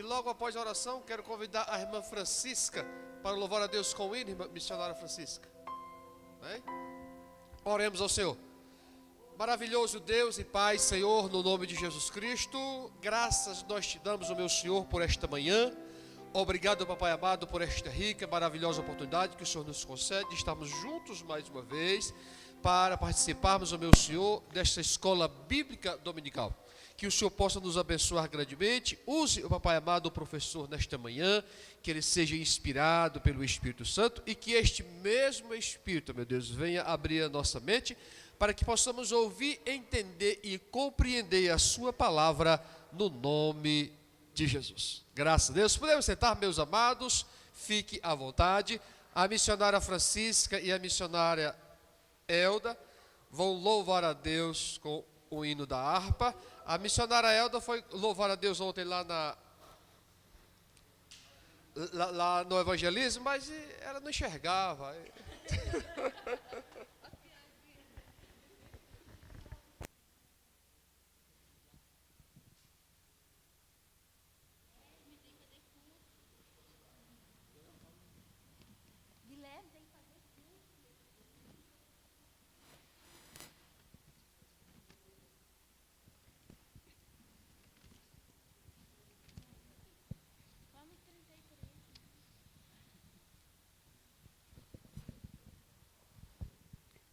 logo após a oração, quero convidar a irmã Francisca para louvar a Deus com o hino, irmã missionária Francisca. Bem? Oremos ao Senhor. Maravilhoso Deus e Pai, Senhor, no nome de Jesus Cristo, graças nós te damos, meu Senhor, por esta manhã. Obrigado, papai amado, por esta rica, maravilhosa oportunidade que o Senhor nos concede de estarmos juntos mais uma vez para participarmos, meu Senhor, desta escola bíblica dominical. Que o Senhor possa nos abençoar grandemente. Use o papai amado, o professor, nesta manhã, que ele seja inspirado pelo Espírito Santo e que este mesmo Espírito, meu Deus, venha abrir a nossa mente para que possamos ouvir, entender e compreender a sua palavra no nome de Jesus. Graças a Deus. Podemos sentar, meus amados, fique à vontade. A missionária Francisca e a missionária Elda vão louvar a Deus com o hino da harpa. A missionária Elda foi louvar a Deus ontem lá no evangelismo, mas ela não enxergava.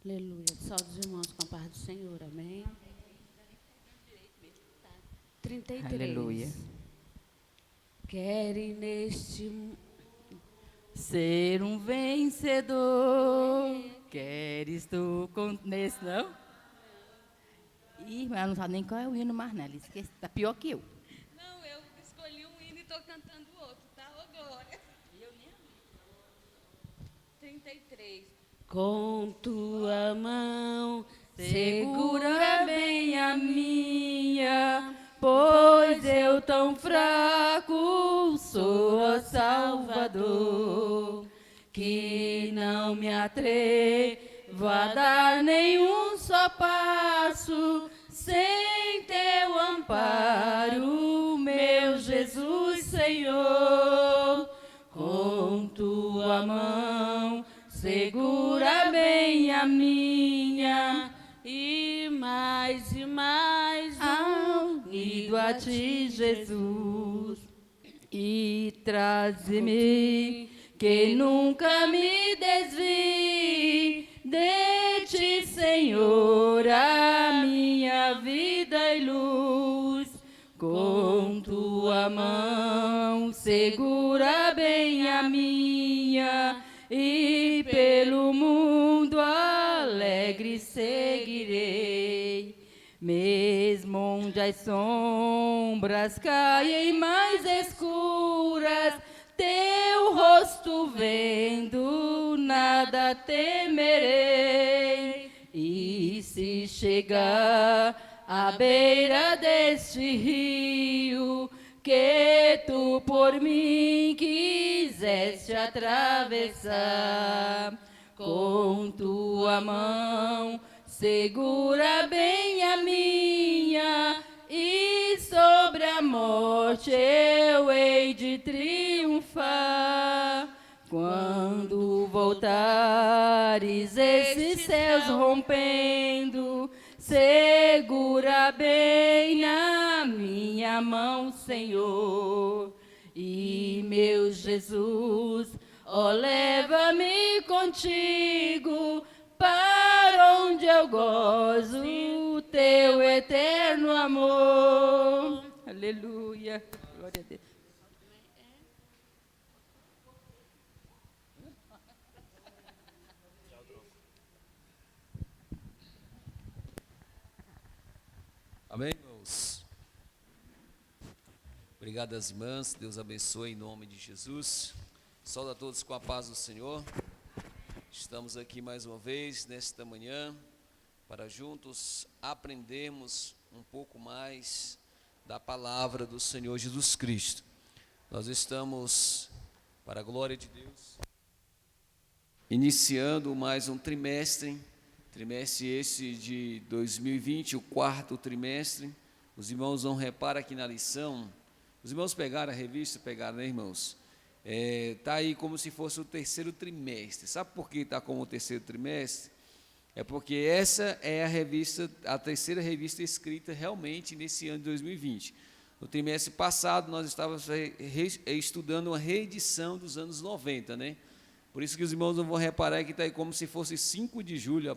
Aleluia. Saúde os irmãos com a paz do Senhor. Amém. 33. Aleluia. Quere neste ser um vencedor. Queres tu nesse, não? Ih, mas ela não sabe nem qual é o hino mais, né? Ela esquece, tá pior que eu. Não, eu escolhi um hino e estou cantando outro, tá? Ô, glória. Eu nem 33. com tua mão segura bem a minha, pois eu tão fraco sou, ó Salvador, que não me atrevo a dar nenhum só passo sem teu amparo, meu Jesus Senhor. Com tua mão segura bem a minha, e mais unido a ti, Jesus, e traze-me que nunca me desvie de ti, Senhor, a minha vida e luz. Com tua mão segura bem a minha, e pelo mundo alegre seguirei, mesmo onde as sombras caem mais escuras, teu rosto vendo nada temerei. E se chegar à beira deste rio que tu por mim quiseste atravessar, com tua mão segura bem a minha, e sobre a morte eu hei de triunfar. Quando voltares esses céus rompendo, segura bem na minha mão, Senhor. E meu Jesus, ó, leva-me contigo para onde eu gozo o teu eterno amor. Aleluia. Glória a Deus. Amém, irmãos? Obrigado às irmãs, Deus abençoe em nome de Jesus. Saúde a todos com a paz do Senhor. Estamos aqui mais uma vez nesta manhã para juntos aprendermos um pouco mais da palavra do Senhor Jesus Cristo. Nós estamos, para a glória de Deus, iniciando mais um trimestre esse de 2020, o quarto trimestre. Os irmãos vão reparar aqui na lição Os irmãos pegaram a revista, pegaram, né, irmãos? Está aí como se fosse o terceiro trimestre. Sabe por que está como o terceiro trimestre? É porque essa é a terceira revista escrita realmente nesse ano de 2020. No trimestre passado, nós estávamos estudando uma reedição dos anos 90, né? Por isso que os irmãos não vão reparar que está aí como se fosse 5 de julho,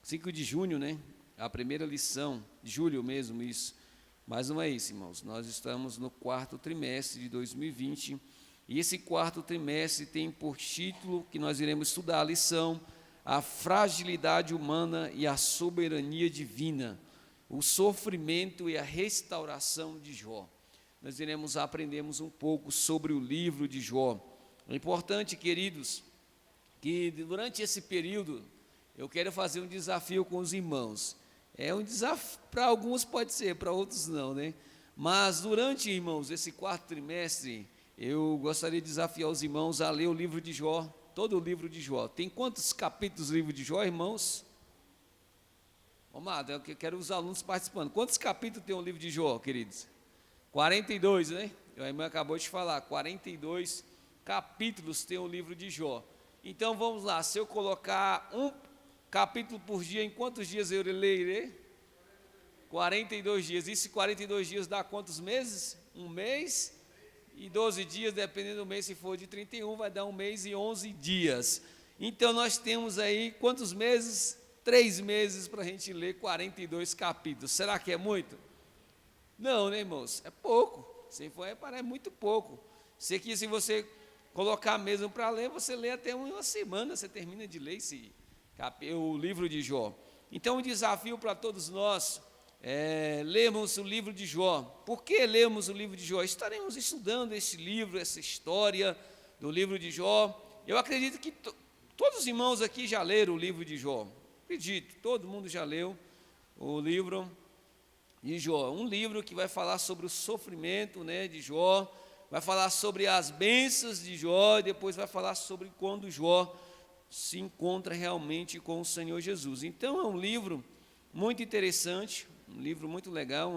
5 de junho, né? A primeira lição, julho mesmo, isso. Mas não é isso, irmãos. Nós estamos no quarto trimestre de 2020, e esse quarto trimestre tem por título que nós iremos estudar a lição: a fragilidade humana e a soberania divina, o sofrimento e a restauração de Jó. Nós iremos aprendermos um pouco sobre o livro de Jó. É importante, queridos, que durante esse período eu quero fazer um desafio com os irmãos. É um desafio, para alguns pode ser, para outros não, né? Mas durante, irmãos, esse quarto trimestre, eu gostaria de desafiar os irmãos a ler o livro de Jó, todo o livro de Jó. Tem quantos capítulos do livro de Jó, irmãos? Vamos lá, eu quero os alunos participando. Quantos capítulos tem o livro de Jó, queridos? 42, né? A irmã acabou de falar, 42 capítulos tem o livro de Jó. Então vamos lá, se eu colocar um capítulo por dia, em quantos dias eu lerei? 42 dias. E se 42 dias dá quantos meses? Um mês e 12 dias, dependendo do mês, se for de 31, vai dar um mês e 11 dias. Então nós temos aí quantos meses? 3 meses para a gente ler 42 capítulos. Será que é muito? Não, né, irmãos? É pouco. Se for reparar, é muito pouco. Se você colocar mesmo para ler, você lê até uma semana, você termina de ler o livro de Jó. Então, o desafio para todos nós é lermos o livro de Jó. Por que lemos o livro de Jó? Estaremos estudando esse livro, essa história do livro de Jó. Eu acredito que todos os irmãos aqui já leram o livro de Jó. Acredito, todo mundo já leu o livro de Jó. Um livro que vai falar sobre o sofrimento, né, de Jó, vai falar sobre as bênçãos de Jó, e depois vai falar sobre quando Jó se encontra realmente com o Senhor Jesus. Então é um livro muito interessante, um livro muito legal,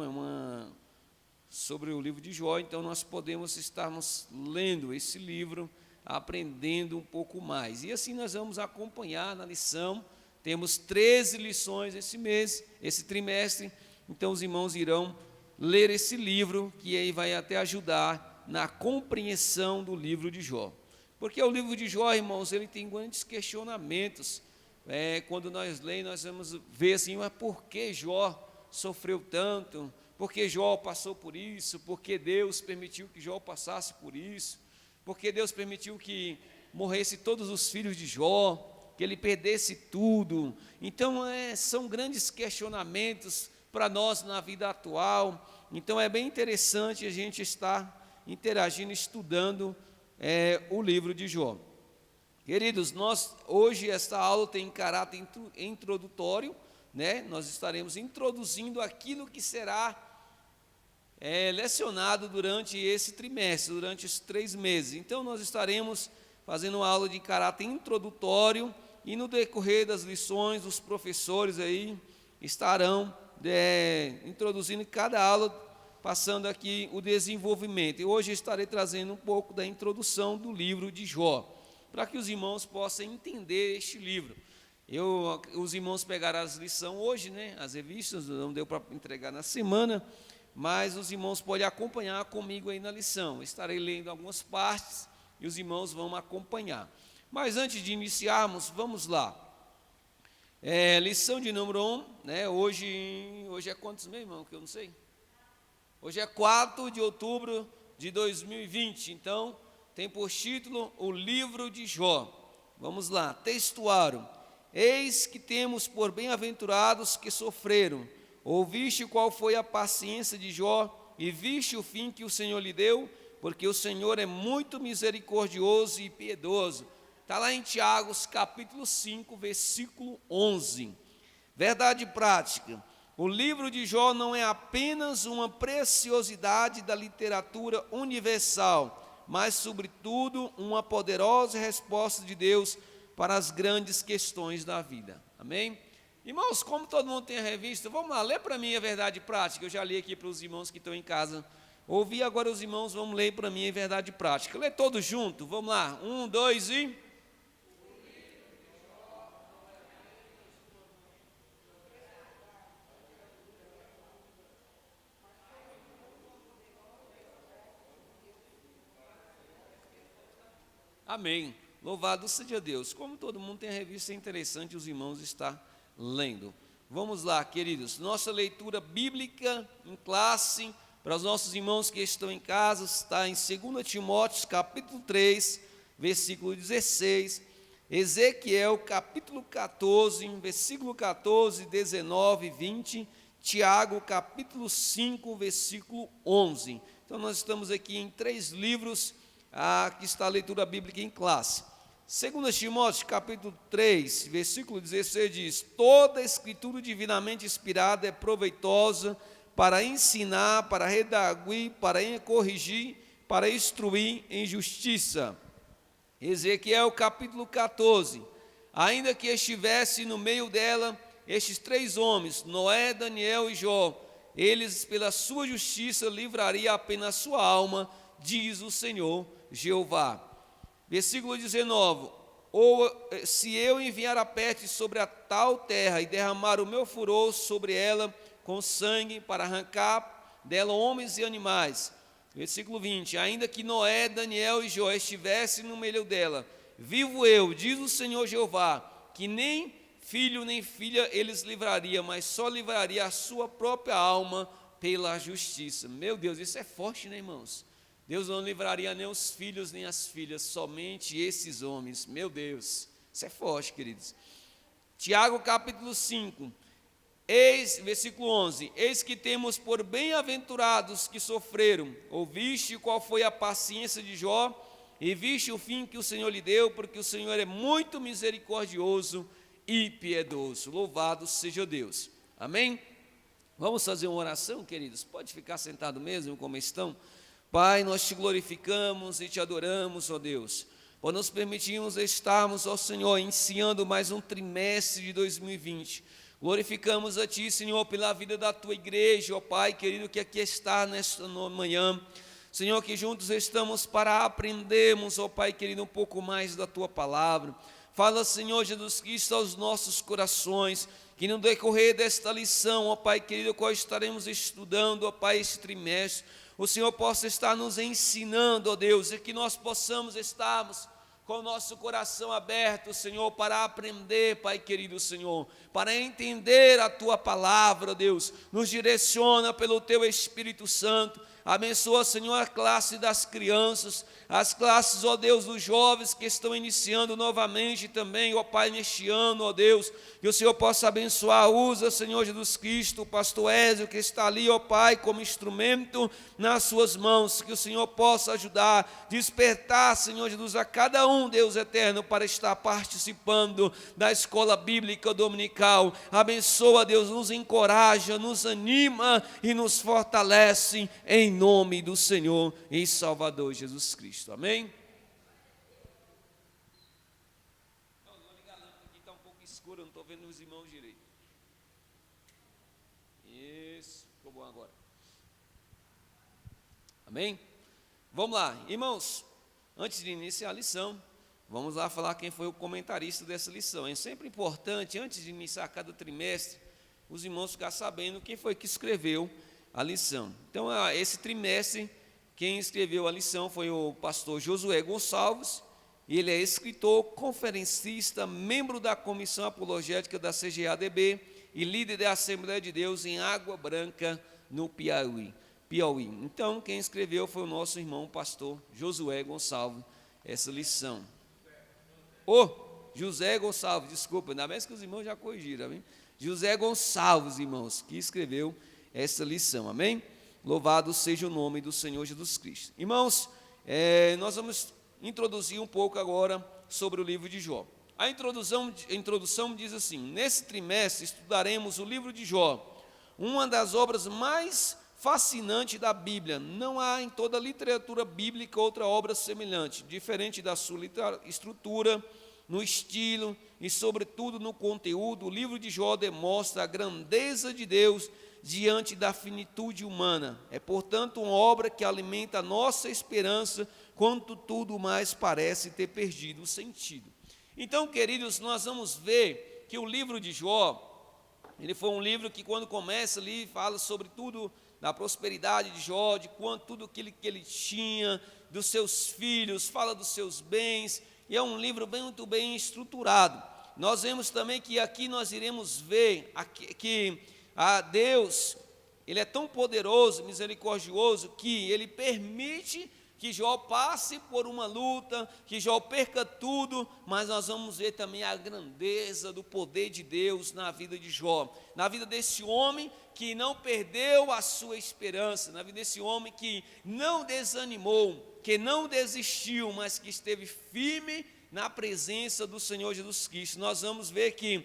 sobre o livro de Jó. Então nós podemos estarmos lendo esse livro, aprendendo um pouco mais. E assim nós vamos acompanhar na lição. Temos 13 lições esse trimestre. Então os irmãos irão ler esse livro, que aí vai até ajudar na compreensão do livro de Jó. Porque o livro de Jó, irmãos, ele tem grandes questionamentos. Quando nós lemos, nós vamos ver assim, mas por que Jó sofreu tanto? Por que Jó passou por isso? Por que Deus permitiu que Jó passasse por isso? Por que Deus permitiu que morresse todos os filhos de Jó? Que ele perdesse tudo? Então, são grandes questionamentos para nós na vida atual. Então, é bem interessante a gente estar interagindo, estudando o livro de Jó. Queridos, hoje esta aula tem caráter introdutório, né? Nós estaremos introduzindo aquilo que será lecionado durante esse trimestre, durante os 3 meses. Então nós estaremos fazendo uma aula de caráter introdutório, e no decorrer das lições, os professores aí estarão introduzindo cada aula, passando aqui o desenvolvimento. E hoje estarei trazendo um pouco da introdução do livro de Jó, para que os irmãos possam entender este livro. Os irmãos pegaram as lições hoje, né? As revistas, não deu para entregar na semana, mas os irmãos podem acompanhar comigo aí na lição. Estarei lendo algumas partes e os irmãos vão acompanhar. Mas antes de iniciarmos, vamos lá. Lição de número 1, né? Hoje é quantos meses, irmão, que eu não sei? Hoje é 4 de outubro de 2020, então tem por título o livro de Jó. Vamos lá, textuário. Eis que temos por bem-aventurados que sofreram. Ouviste qual foi a paciência de Jó, e viste o fim que o Senhor lhe deu, porque o Senhor é muito misericordioso e piedoso. Está lá em Tiago, capítulo 5, versículo 11. Verdade prática. O livro de Jó não é apenas uma preciosidade da literatura universal, mas, sobretudo, uma poderosa resposta de Deus para as grandes questões da vida. Amém? Irmãos, como todo mundo tem a revista, vamos lá, lê para mim a verdade prática. Eu já li aqui para os irmãos que estão em casa Ouvi agora os irmãos, vamos ler para mim em verdade prática. Lê todos junto, vamos lá. 1, 2 e... Amém. Louvado seja Deus. Como todo mundo tem a revista, é interessante os irmãos estar lendo. Vamos lá, queridos. Nossa leitura bíblica em classe, para os nossos irmãos que estão em casa, está em 2 Timóteo, capítulo 3, versículo 16. Ezequiel, capítulo 14, versículo 14, 19 e 20. Tiago, capítulo 5, versículo 11. Então, nós estamos aqui em 3 livros. Aqui está a leitura bíblica em classe. 2 Timóteo, capítulo 3, versículo 16 diz: toda a escritura divinamente inspirada é proveitosa para ensinar, para redarguir, para corrigir, para instruir em justiça. Ezequiel, capítulo 14: ainda que estivesse no meio dela estes 3 homens, Noé, Daniel e Jó, eles pela sua justiça livrariam apenas sua alma, diz o Senhor Jeová. Versículo 19: ou se eu enviar a peste sobre a tal terra e derramar o meu furor sobre ela com sangue para arrancar dela homens e animais. Versículo 20: ainda que Noé, Daniel e Jó estivessem no meio dela, vivo eu, diz o Senhor Jeová, que nem filho nem filha eles livrariam, mas só livraria a sua própria alma pela justiça. Meu Deus, isso é forte, né, irmãos? Deus não livraria nem os filhos nem as filhas, somente esses homens. Meu Deus, isso é forte, queridos. Tiago, capítulo 5, versículo 11: eis que temos por bem-aventurados que sofreram. Ouviste qual foi a paciência de Jó, e viste o fim que o Senhor lhe deu, porque o Senhor é muito misericordioso e piedoso. Louvado seja Deus. Amém? Vamos fazer uma oração, queridos? Pode ficar sentado mesmo, como estão? Pai, nós te glorificamos e te adoramos, ó Deus, por nos permitirmos estarmos, ó Senhor, iniciando mais um trimestre de 2020. Glorificamos a Ti, Senhor, pela vida da Tua igreja, ó Pai querido, que aqui está nesta manhã. Senhor, que juntos estamos para aprendermos, ó Pai querido, um pouco mais da Tua palavra. Fala, Senhor Jesus Cristo, aos nossos corações, que no decorrer desta lição, ó Pai querido, qual estaremos estudando, ó Pai, este trimestre, o Senhor possa estar nos ensinando, ó Deus, e que nós possamos estarmos com o nosso coração aberto, Senhor, para aprender, Pai querido, Senhor, para entender a Tua palavra, ó Deus. Nos direciona pelo Teu Espírito Santo. Abençoa, Senhor, a classe das crianças, as classes, ó Deus, dos jovens que estão iniciando novamente também, ó Pai, neste ano, ó Deus, que o Senhor possa abençoar. Usa, Senhor Jesus Cristo, o pastor Ézio, que está ali, ó Pai, como instrumento nas suas mãos, que o Senhor possa ajudar, despertar, Senhor Jesus, a cada um, Deus eterno, para estar participando da escola bíblica dominical. Abençoa, Deus, nos encoraja, nos anima e nos fortalece, em nome do Senhor e Salvador Jesus Cristo. Amém? Não liga a lâmpada, aqui está um pouco escuro, eu não estou vendo os irmãos direito. Isso, ficou bom agora. Amém? Vamos lá, irmãos, antes de iniciar a lição, vamos lá falar quem foi o comentarista dessa lição. É sempre importante, antes de iniciar cada trimestre, os irmãos ficar sabendo quem foi que escreveu a lição. Então, esse trimestre, quem escreveu a lição foi o pastor Josué Gonçalves. Ele é escritor, conferencista, membro da Comissão Apologética da CGADB e líder da Assembleia de Deus em Água Branca, no Piauí. Então, quem escreveu foi o nosso irmão pastor Josué Gonçalves, essa lição. José Gonçalves, desculpa, ainda mais que os irmãos já corrigiram, amém? José Gonçalves, irmãos, que escreveu essa lição, amém? Louvado seja o nome do Senhor Jesus Cristo. Irmãos, nós vamos introduzir um pouco agora sobre o livro de Jó. A introdução diz assim: nesse trimestre estudaremos o livro de Jó, uma das obras mais fascinantes da Bíblia. Não há em toda a literatura bíblica outra obra semelhante, diferente da sua estrutura, no estilo e, sobretudo, no conteúdo, o livro de Jó demonstra a grandeza de Deus diante da finitude humana. É, portanto, uma obra que alimenta a nossa esperança quando tudo mais parece ter perdido o sentido. Então, queridos, nós vamos ver que o livro de Jó, ele foi um livro que, quando começa ali, fala sobre tudo da prosperidade de Jó, de quanto tudo que ele tinha, dos seus filhos, fala dos seus bens, e é um livro muito bem estruturado. Nós vemos também que aqui nós iremos ver que Deus, Ele é tão poderoso, misericordioso, que Ele permite que Jó passe por uma luta, que Jó perca tudo, mas nós vamos ver também a grandeza do poder de Deus na vida de Jó, na vida desse homem que não perdeu a sua esperança, na vida desse homem que não desanimou, que não desistiu, mas que esteve firme na presença do Senhor Jesus Cristo. Nós vamos ver que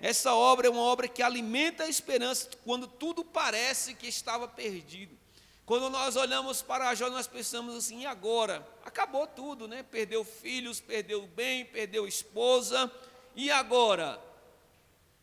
essa obra é uma obra que alimenta a esperança quando tudo parece que estava perdido. Quando nós olhamos para Jó, nós pensamos assim: e agora? Acabou tudo, né? Perdeu filhos, perdeu bem, perdeu esposa, e agora?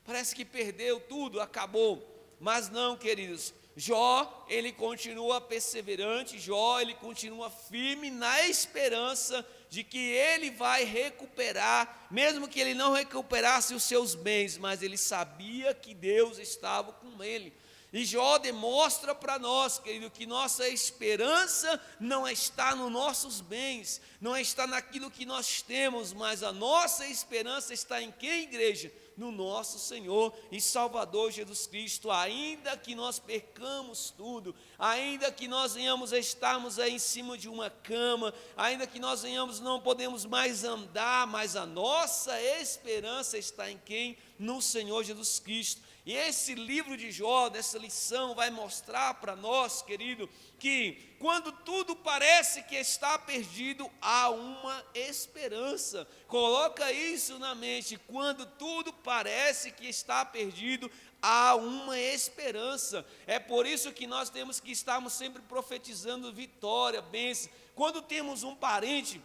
Parece que perdeu tudo, acabou. Mas não, queridos, Jó, ele continua perseverante, Jó, ele continua firme na esperança de que ele vai recuperar, mesmo que ele não recuperasse os seus bens, mas ele sabia que Deus estava com ele. E Jó demonstra para nós, querido, que nossa esperança não está nos nossos bens, não está naquilo que nós temos, mas a nossa esperança está em quem, igreja? No nosso Senhor e Salvador Jesus Cristo. Ainda que nós percamos tudo, ainda que nós venhamos a estarmos aí em cima de uma cama, ainda que nós venhamos não podemos mais andar, mas a nossa esperança está em quem? No Senhor Jesus Cristo. E esse livro de Jó, dessa lição, vai mostrar para nós, querido, que quando tudo parece que está perdido, há uma esperança. Coloca isso na mente: quando tudo parece que está perdido, há uma esperança. É por isso que nós temos que estarmos sempre profetizando vitória, bênção. Quando temos um parente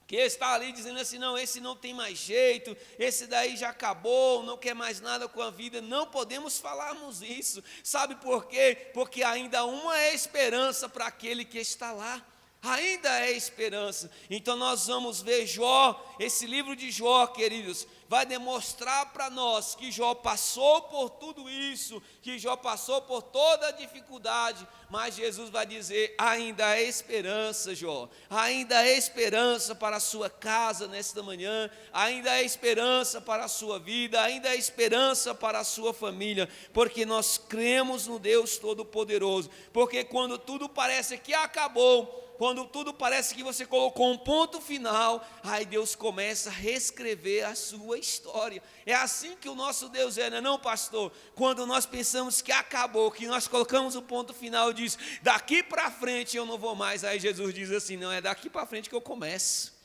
que está ali dizendo assim: não, esse não tem mais jeito, esse daí já acabou, não quer mais nada com a vida, não podemos falarmos isso. Sabe por quê? Porque ainda há uma esperança para aquele que está lá. Ainda é esperança. Então nós vamos ver Jó, esse livro de Jó, queridos, vai demonstrar para nós que Jó passou por tudo isso, que Jó passou por toda a dificuldade, mas Jesus vai dizer: ainda há esperança, Jó, ainda há esperança para a sua casa nesta manhã, ainda há esperança para a sua vida, ainda há esperança para a sua família, porque nós cremos no Deus Todo-Poderoso. Porque quando tudo parece que acabou, quando tudo parece que você colocou um ponto final, aí Deus começa a reescrever a sua história. É assim que o nosso Deus é, não, pastor? Quando nós pensamos que acabou, que nós colocamos o ponto final, diz: daqui para frente eu não vou mais. Aí Jesus diz assim: não, é daqui para frente que eu começo.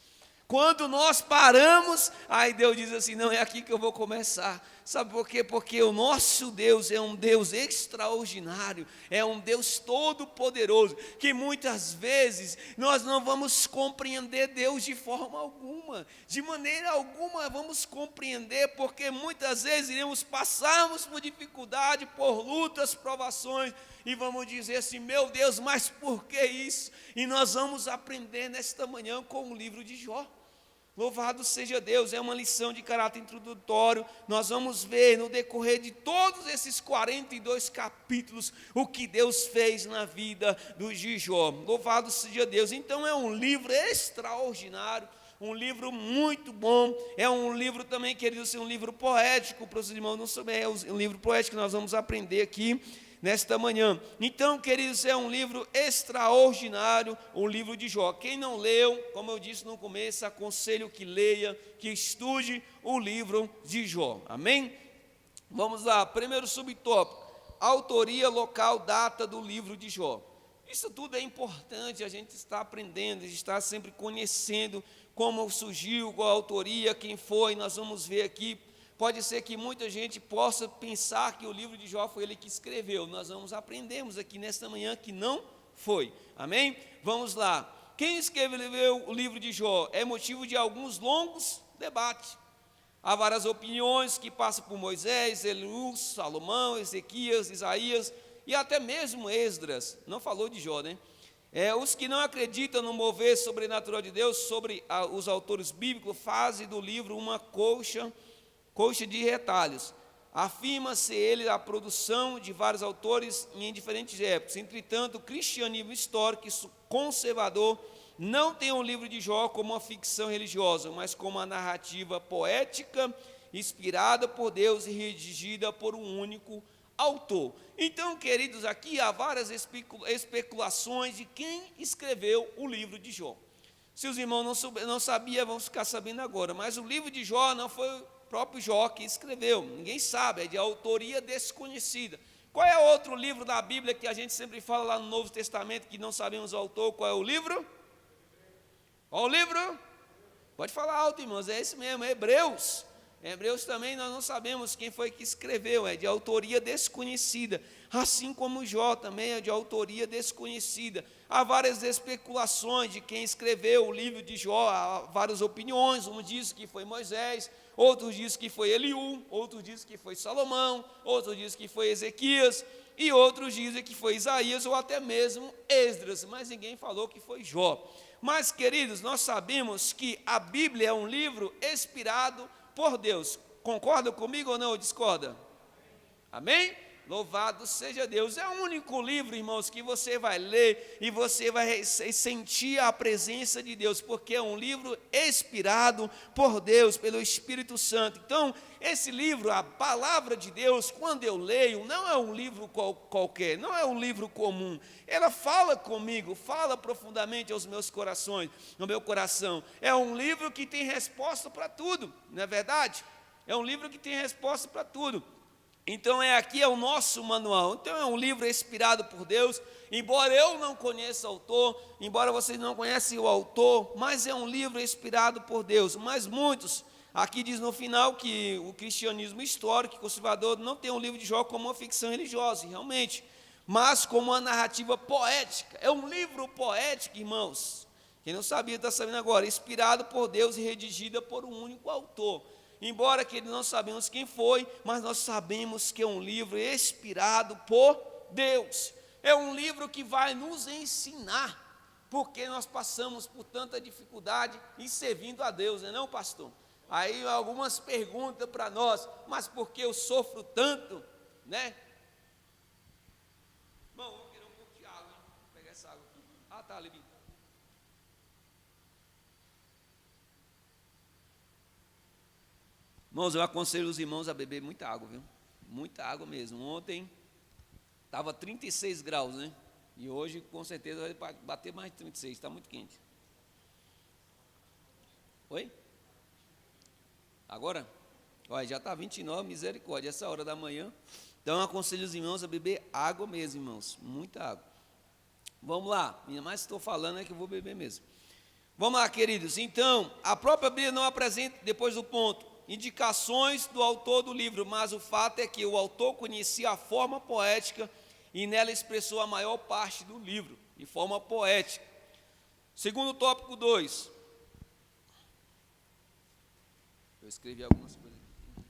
Quando nós paramos, aí Deus diz assim: não, é aqui que eu vou começar. Sabe por quê? Porque o nosso Deus é um Deus extraordinário, é um Deus todo-poderoso, que muitas vezes nós não vamos compreender Deus de forma alguma, de maneira alguma vamos compreender, porque muitas vezes iremos passarmos por dificuldade, por lutas, provações, e vamos dizer assim: meu Deus, mas por que isso? E nós vamos aprender nesta manhã com o livro de Jó. Louvado seja Deus, é uma lição de caráter introdutório. Nós vamos ver no decorrer de todos esses 42 capítulos o que Deus fez na vida do Jó. Louvado seja Deus. Então é um livro extraordinário, um livro muito bom. É um livro também, queridos, um livro poético. Para os irmãos não souberem, é um livro poético que nós vamos aprender aqui nesta manhã. Então, queridos, é um livro extraordinário, o livro de Jó. Quem não leu, como eu disse no começo, aconselho que leia, que estude o livro de Jó. Amém? Vamos lá, primeiro subtópico: autoria, local, data do livro de Jó. Isso tudo é importante, a gente está aprendendo, está sempre conhecendo como surgiu, qual a autoria, quem foi. Nós vamos ver aqui. Pode ser que muita gente possa pensar que o livro de Jó foi ele que escreveu. Nós vamos aprendermos aqui nesta manhã que não foi. Amém? Vamos lá. quem escreveu o livro de Jó é motivo de alguns longos debates. Há várias opiniões que passam por Moisés, Eliú, Salomão, Ezequias, Isaías e até mesmo Esdras. Não falou de Jó, né? Os que não acreditam no mover sobrenatural de Deus sobre os autores bíblicos fazem do livro uma coxa de retalhos. Afirma-se ele a produção de vários autores em diferentes épocas. Entretanto, o cristianismo histórico e conservador não tem o livro de Jó como uma ficção religiosa, mas como uma narrativa poética, inspirada por Deus e redigida por um único autor. Então, queridos, aqui há várias especulações de quem escreveu o livro de Jó. Se os irmãos não sabiam, vão ficar sabendo agora, mas o livro de Jó não foi o próprio Jó que escreveu, ninguém sabe, é de autoria desconhecida. Qual é outro livro da Bíblia que a gente sempre fala lá no Novo Testamento, que não sabemos o autor? Qual é o livro? Qual o livro? Pode falar alto, irmãos, é esse mesmo, é Hebreus. Hebreus também nós não sabemos quem foi que escreveu, é de autoria desconhecida, assim como Jó também é de autoria desconhecida. Há várias especulações de quem escreveu o livro de Jó, há várias opiniões, uns dizem que foi Moisés, outros dizem que foi Eliú, outros dizem que foi Salomão, outros dizem que foi Ezequias, e outros dizem que foi Isaías ou até mesmo Esdras, mas ninguém falou que foi Jó. Mas, queridos, nós sabemos que a Bíblia é um livro inspirado por Deus. Concorda comigo ou não, ou discorda? Amém? Louvado seja Deus. É o único livro, irmãos, que você vai ler e você vai sentir a presença de Deus, porque é um livro inspirado por Deus, pelo Espírito Santo. Então, esse livro, a palavra de Deus, quando eu leio, não é um livro qualquer, não é um livro comum. Ela fala comigo, fala profundamente aos meus corações, no meu coração. É um livro que tem resposta para tudo, não é verdade? É um livro que tem resposta para tudo. Então, aqui é o nosso manual. Então, é um livro inspirado por Deus, embora eu não conheça o autor, embora vocês não conheçam o autor, mas é um livro inspirado por Deus. Mas muitos, aqui diz no final que o cristianismo histórico e conservador não tem o livro de Jó como uma ficção religiosa, realmente, mas como uma narrativa poética. É um livro poético, irmãos. Quem não sabia está sabendo agora, inspirado por Deus e redigida por um único autor. Embora que não sabemos quem foi, mas nós sabemos que é um livro inspirado por Deus. É um livro que vai nos ensinar, porque nós passamos por tanta dificuldade em servindo a Deus, não é não, pastor? Aí algumas perguntas para nós, mas por que eu sofro tanto, né? Bom, vou querer um pouco de água, hein? Vou pegar essa água aqui. Ah, tá, Levi. Irmãos, eu aconselho os irmãos a beber muita água, viu? Muita água mesmo. Ontem estava 36 graus, né? E hoje, com certeza, vai bater mais de 36, está muito quente. Oi? Agora? Olha, já está 29, misericórdia, essa hora da manhã. Então, eu aconselho os irmãos a beber água mesmo, irmãos. Muita água. Vamos lá. Ainda mais estou falando é que eu vou beber mesmo. Vamos lá, queridos. Então, a própria Bíblia não apresenta, depois do ponto, indicações do autor do livro, mas o fato é que o autor conhecia a forma poética e nela expressou a maior parte do livro, de forma poética. Segundo tópico 2. Eu escrevi algumas coisas aqui.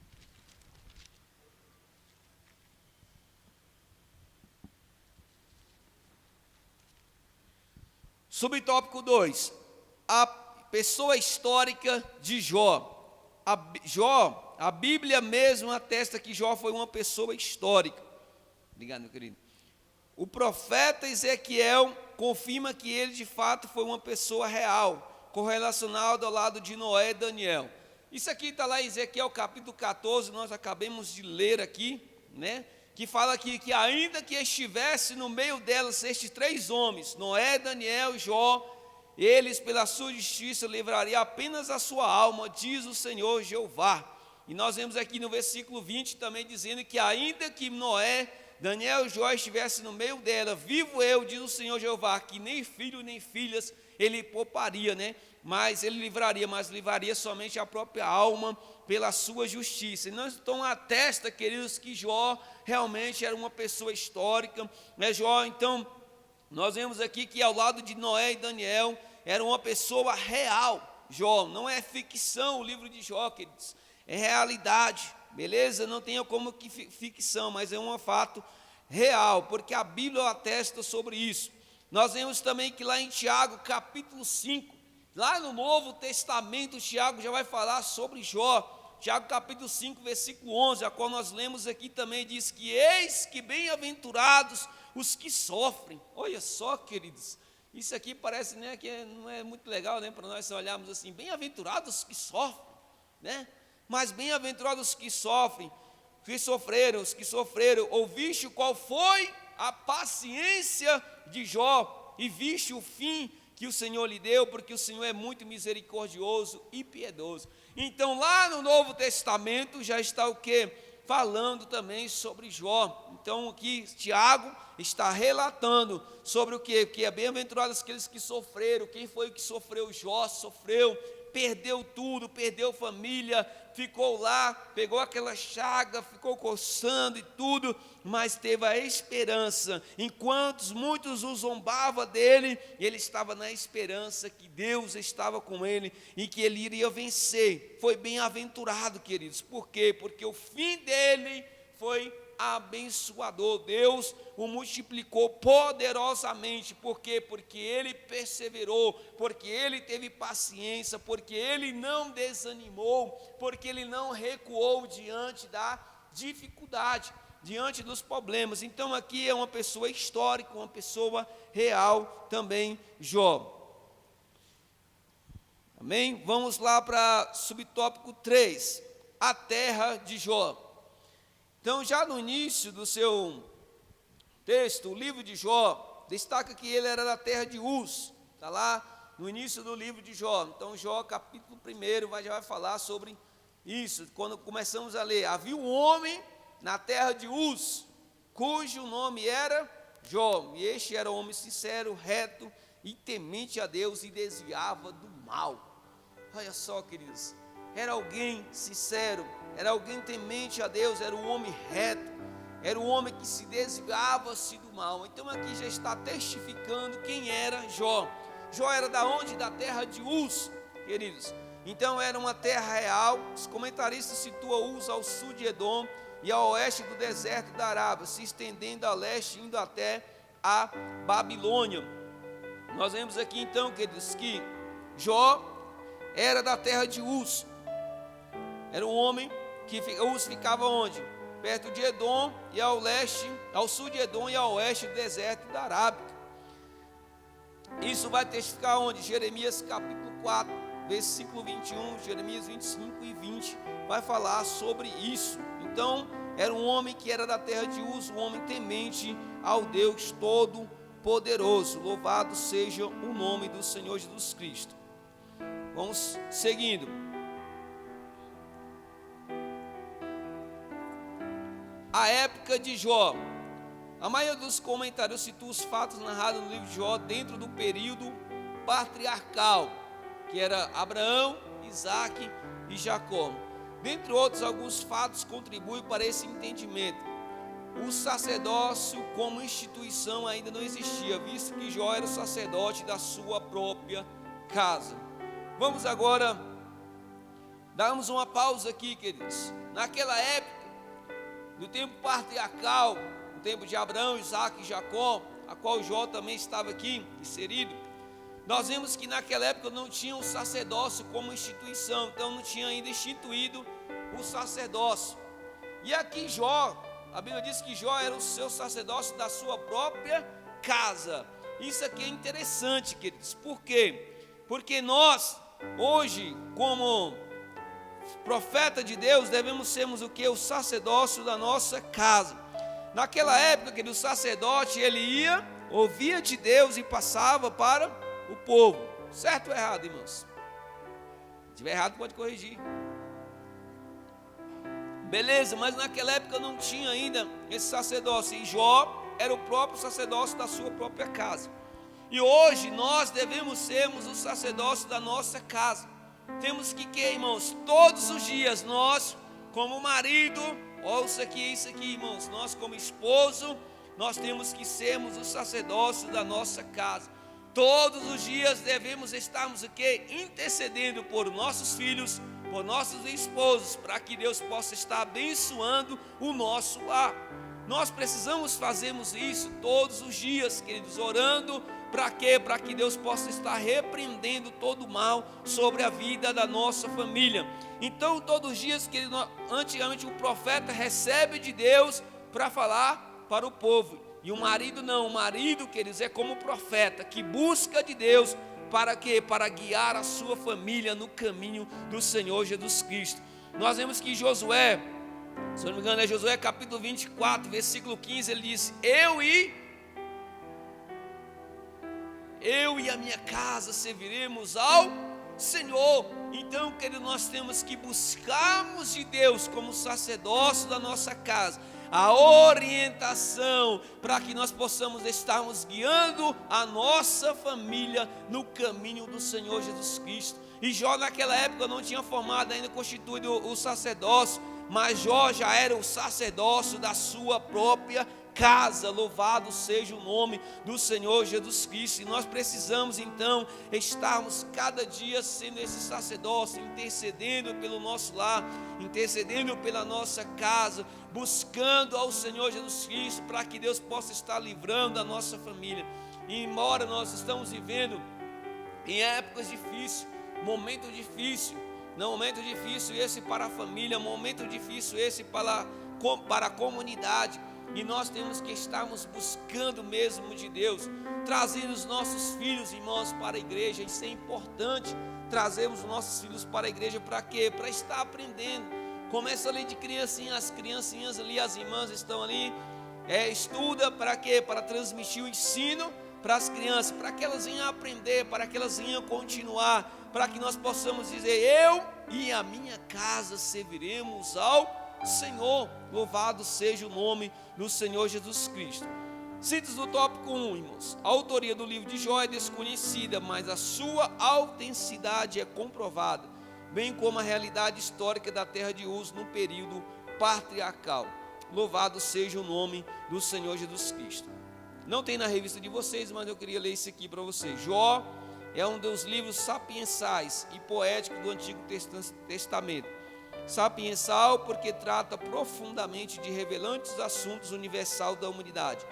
Subtópico 2. A pessoa histórica de Jó. A Bíblia mesmo atesta que Jó foi uma pessoa histórica. Obrigado, meu querido. O profeta Ezequiel confirma que ele de fato foi uma pessoa real, correlacionado ao lado de Noé e Daniel. Isso aqui está lá em Ezequiel capítulo 14, nós acabamos de ler aqui, né? Que fala aqui que ainda que estivesse no meio delas estes três homens, Noé, Daniel e Jó, eles, pela sua justiça, livrariam apenas a sua alma, diz o Senhor Jeová. E nós vemos aqui no versículo 20 também dizendo que ainda que Noé, Daniel e Jó estivessem no meio dela, vivo eu, diz o Senhor Jeová, que nem filho nem filhas ele pouparia, né? Mas ele livraria, mas livraria somente a própria alma pela sua justiça. E nós então atesta, queridos, que Jó realmente era uma pessoa histórica, né? Jó, então, nós vemos aqui que ao lado de Noé e Daniel, era uma pessoa real, Jó. Não é ficção o livro de Jó, queridos. É realidade, beleza? Não tem como que ficção, mas é um fato real, porque a Bíblia atesta sobre isso. Nós vemos também que lá em Tiago, capítulo 5, lá no Novo Testamento, Tiago já vai falar sobre Jó. Tiago capítulo 5, versículo 11, a qual nós lemos aqui também, diz que eis que bem-aventurados os que sofrem. Olha só, queridos, isso aqui parece, né, que não é muito legal, né, para nós olharmos assim, bem-aventurados os que sofrem, né? Mas bem-aventurados os que sofrem, os que sofreram, ouviste qual foi a paciência de Jó, e viste o fim que o Senhor lhe deu, porque o Senhor é muito misericordioso e piedoso. Então lá no Novo Testamento já está o quê? Falando também sobre Jó. Então aqui Tiago está relatando sobre o quê? Que é bem-aventurados aqueles que sofreram. Quem foi que sofreu? Jó sofreu, perdeu tudo, perdeu família, ficou lá, pegou aquela chaga, ficou coçando e tudo, mas teve a esperança. Enquanto muitos o zombavam dele, ele estava na esperança que Deus estava com ele e que ele iria vencer. Foi bem-aventurado, queridos. Por quê? Porque o fim dele foi abençoador. Deus o multiplicou poderosamente. Por quê? Porque ele perseverou, porque ele teve paciência, porque ele não desanimou, porque ele não recuou diante da dificuldade, diante dos problemas. Então aqui é uma pessoa histórica, uma pessoa real também, Jó. Amém? Vamos lá para subtópico 3, a terra de Jó. Então, já no início do seu texto, o livro de Jó, destaca que ele era da terra de Uz. Está lá no início do livro de Jó. Então, Jó, capítulo 1, já vai falar sobre isso. Quando começamos a ler, havia um homem na terra de Uz, cujo nome era Jó. E este era um homem sincero, reto e temente a Deus e desviava do mal. Olha só, queridos, era alguém sincero, era alguém temente a Deus, era um homem reto, era um homem que se desviava-se do mal. Então aqui já está testificando quem era Jó. Jó era da onde? Da terra de Uz, queridos. Então era uma terra real. Os comentaristas situam Uz ao sul de Edom e ao oeste do deserto da Arábia, se estendendo a leste, indo até a Babilônia. Nós vemos aqui então, queridos, que Jó era da terra de Uz. Era um homem que Uz ficava onde? Perto de Edom e ao leste, ao sul de Edom e ao oeste do deserto da Arábia. Isso vai testificar onde? Jeremias capítulo 4, versículo 21, Jeremias 25 e 20, vai falar sobre isso. Então, era um homem que era da terra de Uz, um homem temente ao Deus Todo-Poderoso. Louvado seja o nome do Senhor Jesus Cristo. Vamos seguindo. A época de Jó. A maioria dos comentários situa os fatos narrados no livro de Jó dentro do período patriarcal, que era Abraão, Isaque e Jacó. Dentre outros, alguns fatos contribuem para esse entendimento. O sacerdócio como instituição ainda não existia, visto que Jó era o sacerdote da sua própria casa. Vamos agora darmos uma pausa aqui, queridos. Naquela época, no tempo patriarcal, no tempo de Abraão, Isaque e Jacó, a qual Jó também estava aqui inserido, nós vemos que naquela época não tinha o sacerdócio como instituição, então não tinha ainda instituído o sacerdócio. E aqui Jó, a Bíblia diz que Jó era o seu sacerdócio da sua própria casa. Isso aqui é interessante, queridos. Por quê? Porque nós, hoje, como profeta de Deus, devemos sermos o que? O sacerdócio da nossa casa. Naquela época, que o sacerdote, ele ia, ouvia de Deus e passava para o povo. Certo ou errado, irmãos? Se tiver errado, pode corrigir. Beleza, mas naquela época não tinha ainda esse sacerdócio. E Jó era o próprio sacerdócio da sua própria casa. E hoje nós devemos sermos o sacerdócio da nossa casa. Temos que, irmãos, todos os dias nós, como marido, ouça aqui isso aqui, irmãos, nós como esposo, nós temos que sermos o sacerdócio da nossa casa. Todos os dias devemos estarmos aqui intercedendo por nossos filhos, por nossos esposos, para que Deus possa estar abençoando o nosso lar. Nós precisamos fazermos isso todos os dias, queridos, orando para quê? Para que Deus possa estar repreendendo todo o mal sobre a vida da nossa família. Então, todos os dias, queridos, antigamente o profeta recebe de Deus para falar para o povo. E o marido não, o marido, queridos, é como o profeta que busca de Deus para quê? Para guiar a sua família no caminho do Senhor Jesus Cristo. Nós vemos que Josué, se eu não me engano é Josué capítulo 24, versículo 15, ele diz: eu e a minha casa serviremos ao Senhor. Então, querido, nós temos que buscarmos de Deus como sacerdócio da nossa casa a orientação para que nós possamos estarmos guiando a nossa família no caminho do Senhor Jesus Cristo. E Jó naquela época não tinha formado ainda, constituído o sacerdócio, mas Jó já era o sacerdócio da sua própria casa. Louvado seja o nome do Senhor Jesus Cristo. E nós precisamos então estarmos cada dia sendo esse sacerdócio, intercedendo pelo nosso lar, intercedendo pela nossa casa, buscando ao Senhor Jesus Cristo para que Deus possa estar livrando a nossa família. E embora nós estamos vivendo em épocas difíceis, momento difícil esse para a família, momento difícil esse para a comunidade, e nós temos que estarmos buscando mesmo de Deus, trazendo os nossos filhos, irmãos, para a igreja. Isso é importante, trazermos os nossos filhos para a igreja. Para quê? Para estar aprendendo. Começa ali de criancinha, as criancinhas ali, as irmãs estão ali, estuda para quê? Para transmitir o ensino para as crianças, para que elas venham aprender, para que elas venham continuar, para que nós possamos dizer: eu e a minha casa serviremos ao Senhor. Louvado seja o nome do Senhor Jesus Cristo. Citos do tópico 1, irmãos. A autoria do livro de Jó é desconhecida, mas a sua autenticidade é comprovada, bem como a realidade histórica da terra de Uz no período patriarcal. Louvado seja o nome do Senhor Jesus Cristo. Não tem na revista de vocês, mas eu queria ler isso aqui para vocês. Jó é um dos livros sapiensais e poéticos do Antigo Testamento. Sapiensal porque trata profundamente de relevantes assuntos universais da humanidade.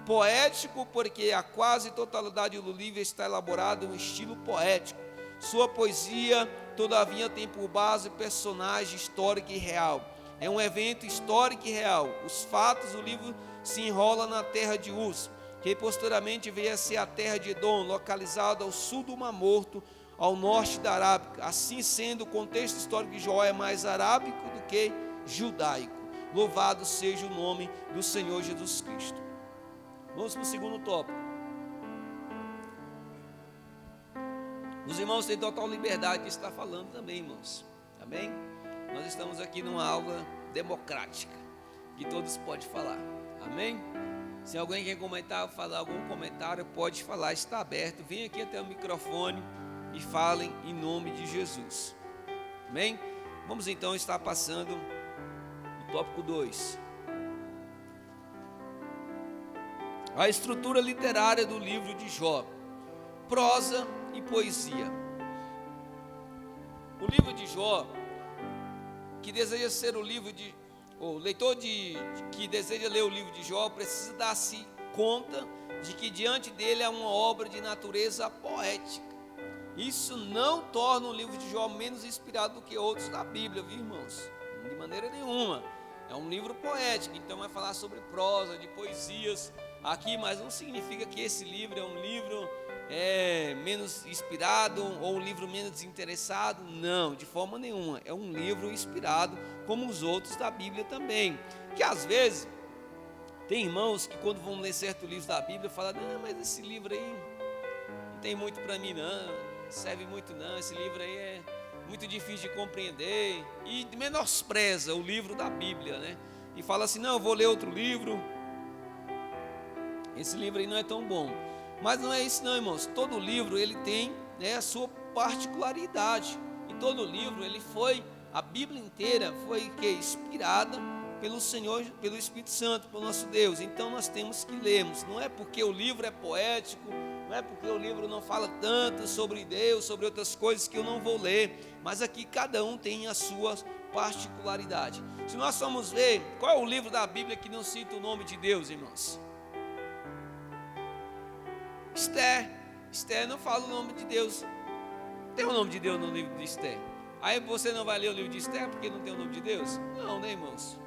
Poético porque a quase totalidade do livro está elaborada em um estilo poético. Sua poesia, todavia, tem por base personagem histórico e real. É um evento histórico e real. Os fatos do livro se enrolam na terra de Uz, que posteriormente veio a ser a terra de Edom, localizada ao sul do Mar Morto, ao norte da Arábica. Assim sendo, o contexto histórico de Jó é mais arábico do que judaico. Louvado seja o nome do Senhor Jesus Cristo. Vamos para o segundo tópico. Os irmãos têm total liberdade de estar falando também, irmãos. Amém? Nós estamos aqui numa aula democrática, que todos podem falar. Amém? Se alguém quer comentar, falar algum comentário, pode falar, está aberto. Vem aqui até o microfone e falem em nome de Jesus. Amém? Vamos então estar passando o tópico 2. A estrutura literária do livro de Jó. Prosa e poesia. O livro de Jó, que deseja ser o livro de... O leitor que deseja ler o livro de Jó precisa dar-se conta de que diante dele é uma obra de natureza poética. Isso não torna o livro de Jó menos inspirado do que outros da Bíblia, viu, irmãos? De maneira nenhuma. É um livro poético, então vai falar sobre prosa, de poesias aqui, mas não significa que esse livro é um livro menos inspirado ou um livro menos desinteressado. Não, de forma nenhuma. É um livro inspirado como os outros da Bíblia também. Que às vezes tem irmãos que quando vão ler certo livro da Bíblia falam: não, mas esse livro aí não tem muito para mim não, serve muito não, esse livro aí é muito difícil de compreender, e menospreza o livro da Bíblia, né? E fala assim: não, eu vou ler outro livro, esse livro aí não é tão bom. Mas não é isso não, irmãos. Todo livro ele tem, a sua particularidade, e todo livro ele foi, a Bíblia inteira foi inspirada pelo Senhor, pelo Espírito Santo, pelo nosso Deus. Então nós temos que lermos. Não é porque o livro é poético, não é porque o livro não fala tanto sobre Deus, sobre outras coisas, que eu não vou ler. Mas aqui cada um tem a sua particularidade. Se nós formos ver, qual é o livro da Bíblia que não cita o nome de Deus, irmãos? Esther. Esther não fala o nome de Deus. Tem o nome de Deus no livro de Esther. Aí você não vai ler o livro de Esther porque não tem o nome de Deus? Não, né, irmãos?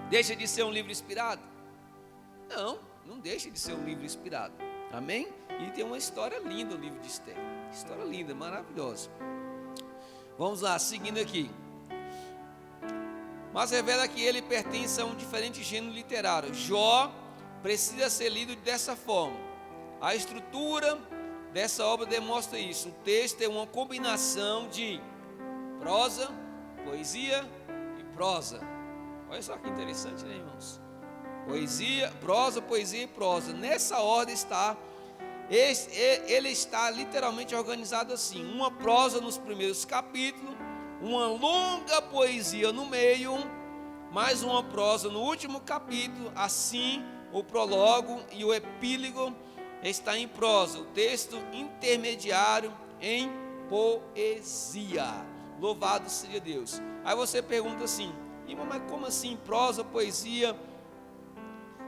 Deixa de ser um livro inspirado? Não, não deixa de ser um livro inspirado. Amém? E tem uma história linda o livro de Esther. História linda, maravilhosa. Vamos lá, seguindo aqui. Mas revela que ele pertence a um diferente gênero literário. Jó precisa ser lido dessa forma. A estrutura dessa obra demonstra isso. O texto é uma combinação de prosa, poesia e prosa. Olha só que interessante, né, irmãos? Poesia, prosa, poesia e prosa. Nessa ordem está, ele está literalmente organizado assim: uma prosa nos primeiros capítulos, uma longa poesia no meio, mais uma prosa no último capítulo. Assim, o prólogo e o epílogo está em prosa, o texto intermediário em poesia. Louvado seja Deus. Aí você pergunta assim: irmão, mas como assim prosa, poesia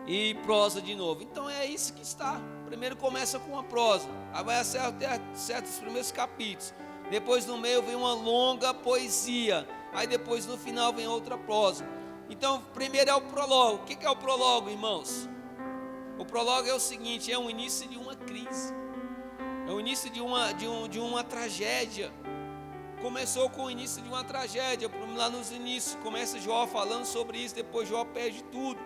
e prosa de novo? Então é isso que está. Primeiro começa com a prosa, aí vai até certos primeiros capítulos. Depois no meio vem uma longa poesia. Aí depois no final vem outra prosa. Então primeiro é o prólogo. O que é o prólogo, irmãos? O prólogo é o seguinte: é o início de uma crise, é o início de uma tragédia. Começou com o início de uma tragédia. Lá nos inícios começa Jó falando sobre isso. Depois Jó perde tudo,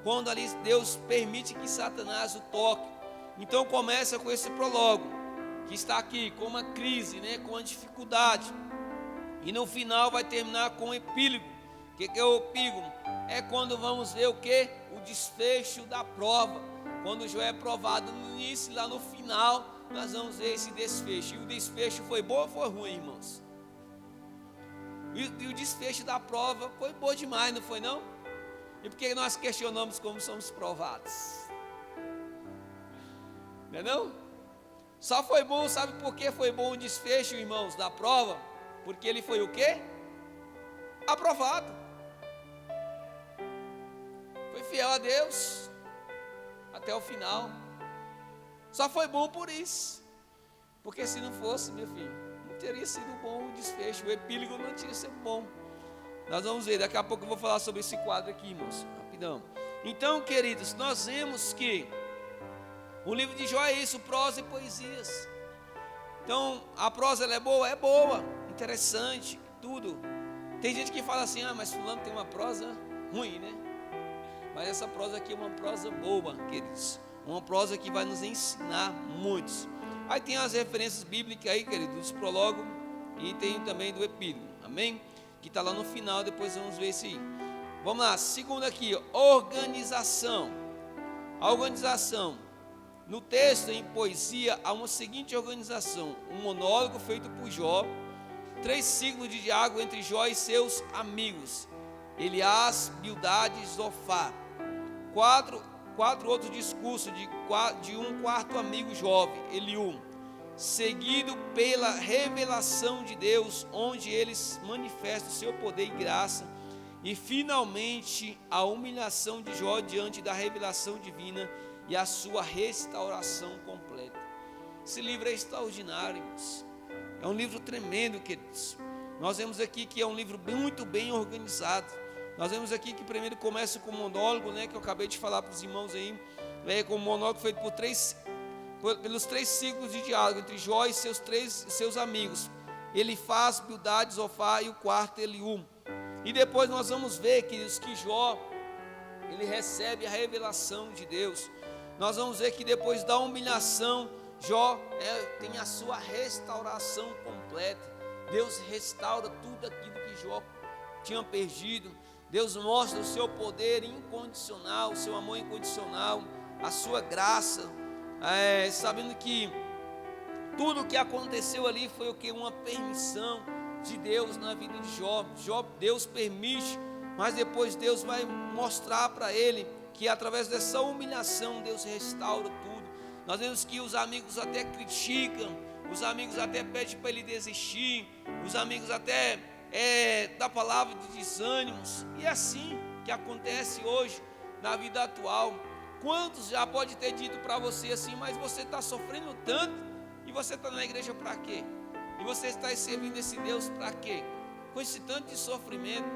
quando ali Deus permite que Satanás o toque. Então começa com esse prólogo, que está aqui com uma crise, né, com uma dificuldade. E no final vai terminar com o epílogo. O que é o epílogo? É quando vamos ver o que? O desfecho da prova. Quando Jó é provado no início, lá no final nós vamos ver esse desfecho. E o desfecho foi bom ou foi ruim, irmãos? E o desfecho da prova foi bom demais, não foi não? E por que nós questionamos como somos provados? Não é não? Só foi bom, sabe por que foi bom o desfecho, irmãos, da prova? Porque ele foi o quê? Aprovado. Foi fiel a Deus até o final. Só foi bom por isso. Porque se não fosse, meu filho, não teria sido bom o desfecho. O epílogo não tinha sido bom. Nós vamos ver, daqui a pouco eu vou falar sobre esse quadro aqui, irmãos, rapidão. Então, queridos, nós vemos que o livro de Jó é isso, prosa e poesias. Então, a prosa ela é boa? É boa, interessante, tudo. Tem gente que fala assim: ah, mas fulano tem uma prosa ruim, né? Mas essa prosa aqui é uma prosa boa, queridos. Uma prosa que vai nos ensinar muitos. Aí tem as referências bíblicas aí, queridos, dos prólogos, e tem também do epílogo, amém? Que está lá no final, depois vamos ver esse aí. Vamos lá, segundo aqui, organização. A organização. No texto, em poesia, há uma seguinte organização: um monólogo feito por Jó, 3 ciclos de diálogo entre Jó e seus amigos, Elias, Bildade e Zofar, 4 outros discursos de um quarto amigo jovem, Eliú, seguido pela revelação de Deus, onde eles manifestam o seu poder e graça, e finalmente a humilhação de Jó diante da revelação divina e a sua restauração completa. Esse livro é extraordinário, irmãos. É um livro tremendo, queridos. Nós vemos aqui que é um livro muito bem organizado. Nós vemos aqui que primeiro começa com o monólogo, né, que eu acabei de falar para os irmãos aí, com o monólogo feito pelos 3 ciclos de diálogo entre Jó e seus amigos, Elifaz, Bildade, Zofar, e o quarto Eliú. E depois nós vamos ver que Jó, ele recebe a revelação de Deus. Nós vamos ver que depois da humilhação, Jó tem a sua restauração completa. Deus restaura tudo aquilo que Jó tinha perdido. Deus mostra o seu poder incondicional, o seu amor incondicional, a sua graça, sabendo que tudo o que aconteceu ali foi o que? Uma permissão de Deus na vida de Jó. Deus permite, mas depois Deus vai mostrar para ele que através dessa humilhação Deus restaura tudo. Nós vemos que os amigos até criticam, os amigos até pedem para ele desistir, os amigos até dão palavra de desânimos, e é assim que acontece hoje na vida atual. Quantos já pode ter dito para você assim, mas você está sofrendo tanto, e você está na igreja para quê? E você está servindo esse Deus para quê? Com esse tanto de sofrimento,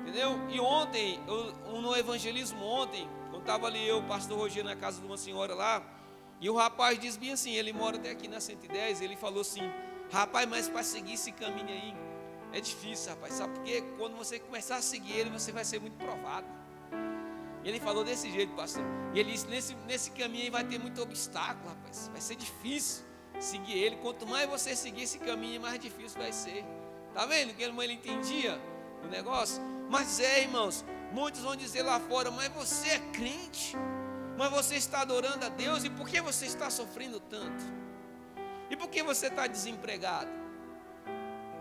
entendeu? E ontem, no evangelismo ontem, quando estava ali eu, o pastor Rogério, na casa de uma senhora lá, e o rapaz diz bem assim, ele mora até aqui na 110, ele falou assim, rapaz, mas para seguir esse caminho aí, é difícil, rapaz, sabe por quê? Quando você começar a seguir ele, você vai ser muito provado. E ele falou desse jeito, pastor, e ele disse, nesse caminho aí vai ter muito obstáculo, rapaz, vai ser difícil seguir ele, quanto mais você seguir esse caminho, mais difícil vai ser. Tá vendo que ele entendia o negócio? Mas irmãos, muitos vão dizer lá fora, mas você é crente, mas você está adorando a Deus, e por que você está sofrendo tanto? E por que você está desempregado?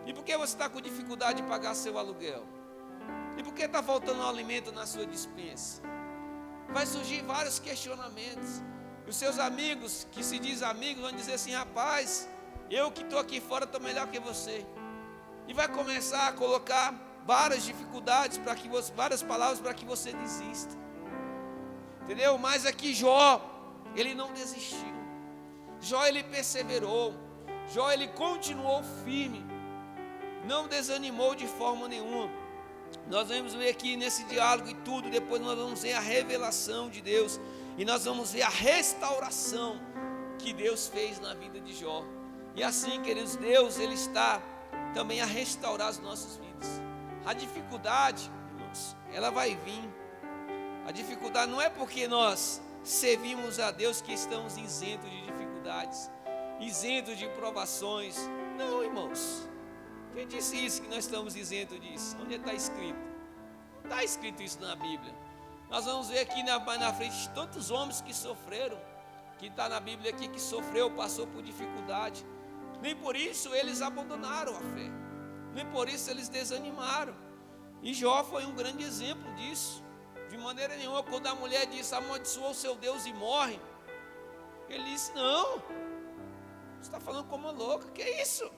E por que você está com dificuldade de pagar seu aluguel? E por que está faltando alimento na sua despensa? Vai surgir vários questionamentos. Os seus amigos, que se dizem amigos, vão dizer assim, rapaz, eu que estou aqui fora estou melhor que você. E vai começar a colocar várias dificuldades, várias palavras para que você desista. Entendeu? Mas aqui Jó, ele não desistiu. Jó, ele perseverou. Jó, ele continuou firme. Não desanimou de forma nenhuma. Nós vamos ver aqui nesse diálogo e tudo, depois nós vamos ver a revelação de Deus. E nós vamos ver a restauração que Deus fez na vida de Jó. E assim, queridos, Deus, ele está também a restaurar as nossas vidas. A dificuldade, irmãos, ela vai vir. A dificuldade não é porque nós servimos a Deus que estamos isentos de dificuldades, isentos de provações. Não, irmãos. Quem disse isso, que nós estamos isentos disso? Onde está escrito? Não está escrito isso na Bíblia. Nós vamos ver aqui mais na frente tantos homens que sofreram, que está na Bíblia aqui, que sofreu, passou por dificuldade. Nem por isso eles abandonaram a fé, nem por isso eles desanimaram. E Jó foi um grande exemplo disso. De maneira nenhuma, quando a mulher disse, amaldiçoou o seu Deus e morre, ele disse, não, você está falando como uma louca, que é isso?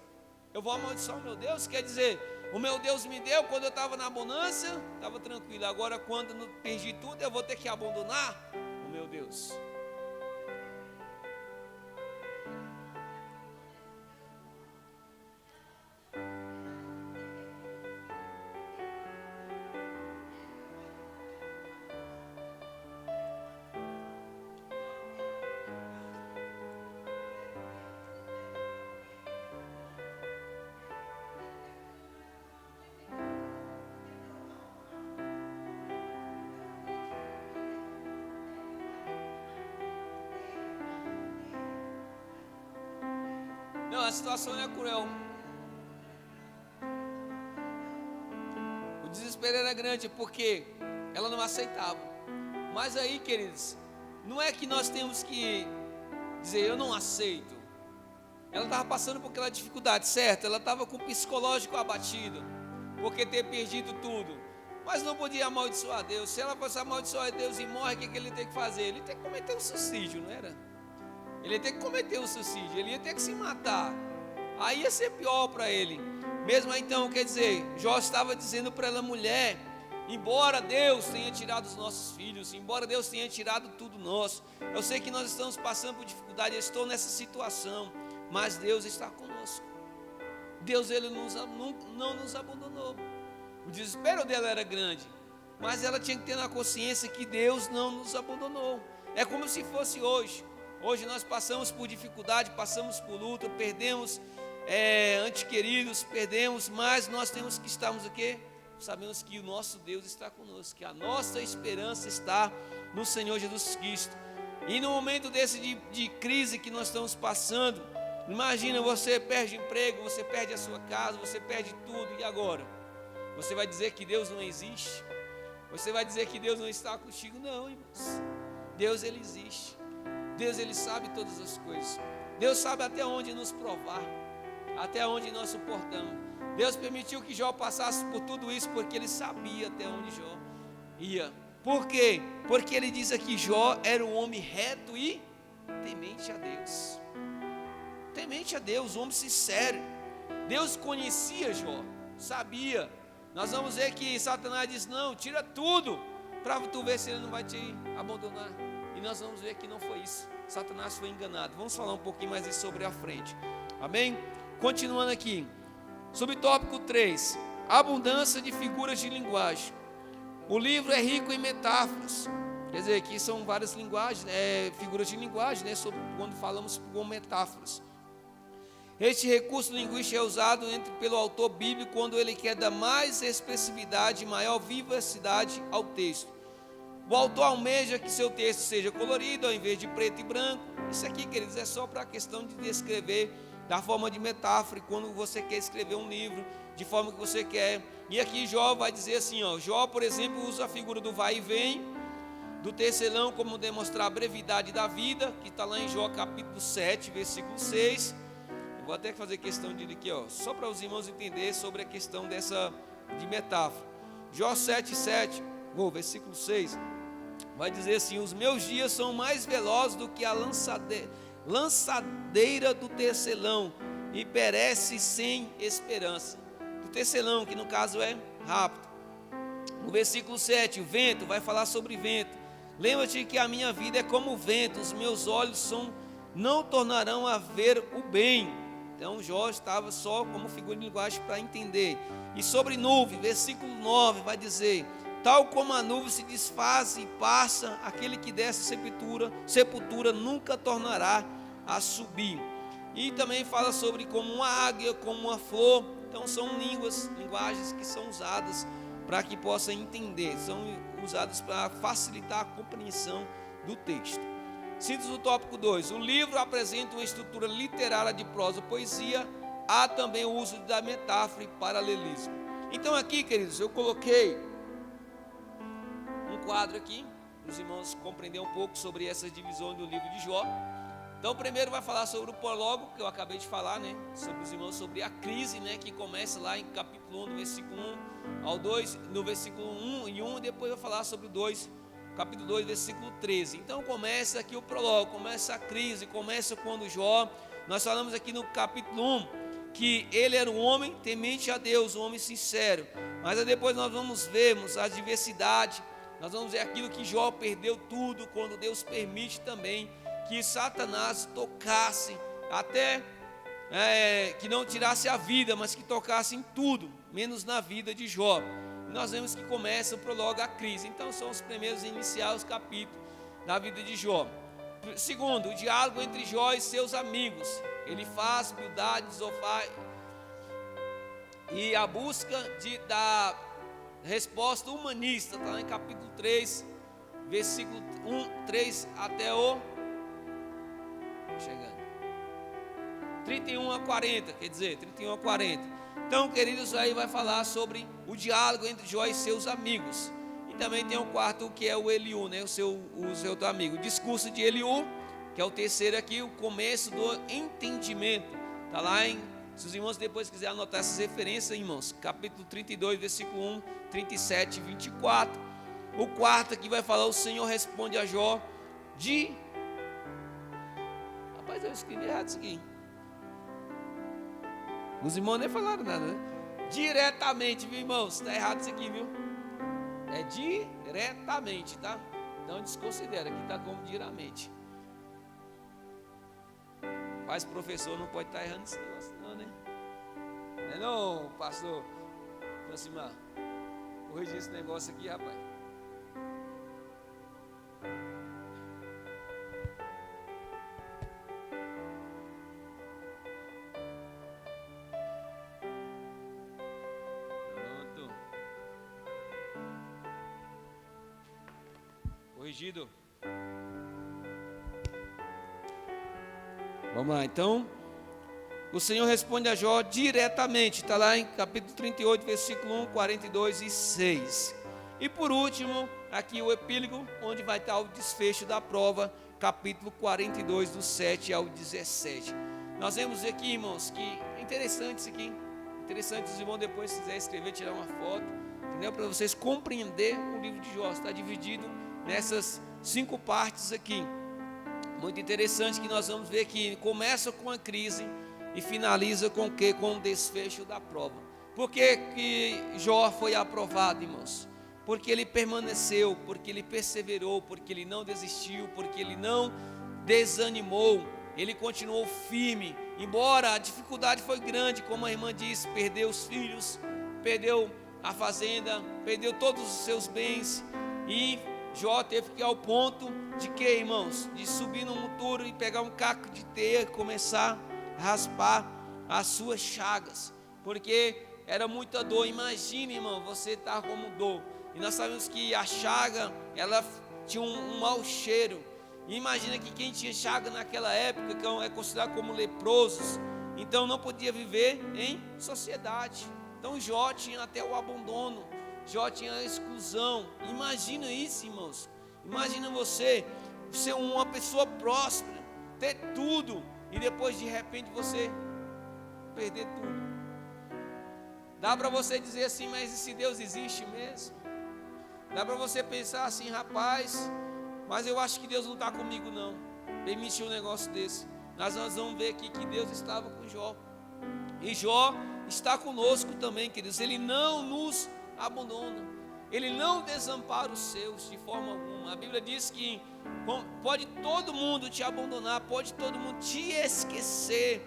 Eu vou amaldiçoar o meu Deus? Quer dizer, o meu Deus me deu quando eu estava na abundância, estava tranquilo. Agora quando eu perdi tudo, eu vou ter que abandonar o meu Deus. Não, a situação não é cruel. O desespero era grande porque ela não aceitava. Mas aí, queridos, não é que nós temos que dizer, eu não aceito. Ela estava passando por aquela dificuldade, certo? Ela estava com o psicológico abatido, porque ter perdido tudo. Mas não podia amaldiçoar a Deus. Se ela fosse amaldiçoar a Deus e morre, o que ele tem que fazer? Ele tem que cometer um suicídio, não era? Ele ia ter que cometer um suicídio, ele ia ter que se matar. Aí ia ser pior para ele. Mesmo então, quer dizer, Jó estava dizendo para ela, mulher, embora Deus tenha tirado os nossos filhos, embora Deus tenha tirado tudo nosso, eu sei que nós estamos passando por dificuldade, eu estou nessa situação, mas Deus está conosco. Deus, ele não nos abandonou. O desespero dela era grande, mas ela tinha que ter na consciência que Deus não nos abandonou. É como se fosse hoje. Hoje nós passamos por dificuldade, passamos por luta, perdemos entes queridos, perdemos, mas nós temos que estarmos aqui, sabemos que o nosso Deus está conosco, que a nossa esperança está no Senhor Jesus Cristo. E no momento desse de crise que nós estamos passando, imagina, você perde emprego, você perde a sua casa, você perde tudo, e agora? Você vai dizer que Deus não existe? Você vai dizer que Deus não está contigo? Não, irmãos. Deus, ele existe. Deus, ele sabe todas as coisas. Deus sabe até onde nos provar, até onde nós suportamos. Deus permitiu que Jó passasse por tudo isso porque ele sabia até onde Jó ia. Por quê? Porque ele diz aqui, Jó era um homem reto e temente a Deus. Temente a Deus, um homem sincero. Deus conhecia Jó, sabia. Nós vamos ver que Satanás diz, não, tira tudo, para tu ver se ele não vai te abandonar. E nós vamos ver que não foi isso. Satanás foi enganado. Vamos falar um pouquinho mais isso sobre a frente. Amém? Continuando aqui. Subtópico 3. Abundância de figuras de linguagem. O livro é rico em metáforas. Quer dizer, aqui são várias linguagens, figuras de linguagem, né, sobre quando falamos com metáforas. Este recurso linguístico é usado pelo autor bíblico quando ele quer dar mais expressividade e maior vivacidade ao texto. O autor almeja que seu texto seja colorido ao invés de preto e branco. Isso aqui, queridos, é só para a questão de descrever da forma de metáfora, quando você quer escrever um livro, de forma que você quer. E aqui Jó vai dizer assim, ó, Jó, por exemplo, usa a figura do vai e vem, do tecelão, como demonstrar a brevidade da vida, que está lá em Jó capítulo 7, versículo 6. Eu vou até fazer questão de aqui, ó, só para os irmãos entenderem sobre a questão de metáfora. Jó 7:7, versículo 6, vai dizer assim, os meus dias são mais velozes do que a lançadeira do tecelão, e perece sem esperança. Do tecelão, que no caso é rápido. No versículo 7, o vento, vai falar sobre vento. Lembra-te que a minha vida é como o vento, os meus olhos não tornarão a ver o bem. Então Jó estava só como figura de linguagem para entender. E sobre nuvem, versículo 9, vai dizer, tal como a nuvem se desfaz e passa, aquele que desce a sepultura nunca tornará a subir. E também fala sobre como uma águia, como uma flor. Então são linguagens que são usadas para que possa entender, são usadas para facilitar a compreensão do texto. Síntese do tópico 2, o livro apresenta uma estrutura literária de prosa e poesia, há também o uso da metáfora e paralelismo. Então aqui, queridos, eu coloquei um quadro aqui, para os irmãos compreenderem um pouco sobre essa divisão do livro de Jó. Então primeiro vai falar sobre o prólogo, que eu acabei de falar, né, sobre os irmãos, sobre a crise, né, que começa lá em capítulo 1, no versículo 1 ao 2, no versículo 1 e 1, e depois vai falar sobre o 2, capítulo 2, versículo 13. Então começa aqui o prólogo, começa a crise, começa quando Jó, nós falamos aqui no capítulo 1, que ele era um homem temente a Deus, um homem sincero, mas aí depois nós vamos vermos a diversidade, nós vamos ver aquilo que Jó perdeu tudo, quando Deus permite também que Satanás tocasse, até que não tirasse a vida, mas que tocasse em tudo, menos na vida de Jó. Nós vemos que começa o prólogo, a crise. Então são os primeiros a iniciar os capítulos da vida de Jó. Segundo, o diálogo entre Jó e seus amigos. Ele faz humildade, Zofar, e a busca da resposta humanista, está lá em capítulo 3, versículo 3 até o chegando 31 a 40, quer dizer, 31 a 40. Então, queridos, aí vai falar sobre o diálogo entre Jó e seus amigos. E também tem o quarto, que é o Eliú, né, o seu outro amigo. O discurso de Eliú, que é o terceiro aqui, o começo do entendimento. Está lá se os irmãos depois quiserem anotar essas referências, irmãos, capítulo 32, versículo 1, 37 e 24. O quarto aqui vai falar, o Senhor responde a Jó Rapaz, eu escrevi errado isso aqui. Os irmãos nem falaram nada, né? Diretamente, viu, irmãos? Está errado isso aqui, viu? É diretamente, tá? Então desconsidera, aqui está como diretamente. Mas professor não pode estar errando esse negócio não, né? Não é não, pastor Francimar? Corrigir esse negócio aqui, rapaz. Corrigido. Vamos lá, então. O Senhor responde a Jó diretamente. Está lá em capítulo 38, versículo 1, 42 e 6. E por último, aqui o epílogo, onde vai estar o desfecho da prova, capítulo 42, do 7 ao 17. Nós vemos aqui, irmãos, que é interessante isso aqui. interessante, os irmãos depois, se quiser escrever, tirar uma foto, entendeu? Para vocês compreender o livro de Jó. Está dividido nessas 5 partes aqui. Muito interessante que nós vamos ver que começa com a crise e finaliza com o quê? Com o desfecho da prova. Por que Jó foi aprovado, irmãos? Porque ele permaneceu, porque ele perseverou, porque ele não desistiu, porque ele não desanimou, ele continuou firme. Embora a dificuldade foi grande, como a irmã disse, perdeu os filhos, perdeu a fazenda, perdeu todos os seus bens, e Jó teve que ir ao ponto de que, irmãos, de subir no muro e pegar um caco de teia e começar a raspar as suas chagas, porque era muita dor. Imagine, irmão, você estar como dor, e nós sabemos que a chaga, ela tinha um mau cheiro. E imagina que quem tinha chaga naquela época, que é considerado como leprosos, então não podia viver em sociedade. Então Jó tinha até o abandono, Jó tinha a exclusão. Imagina isso, irmãos. Imagina você ser uma pessoa próspera, ter tudo, e depois de repente você perder tudo. Dá para você dizer assim, mas e se Deus existe mesmo? Dá para você pensar assim, rapaz, mas eu acho que Deus não está comigo não. Permitiu um negócio desse. Nós vamos ver aqui que Deus estava com Jó. E Jó está conosco também, queridos. Ele não nos abandona. Ele não desampara os seus de forma alguma. A Bíblia diz que pode todo mundo te abandonar, pode todo mundo te esquecer,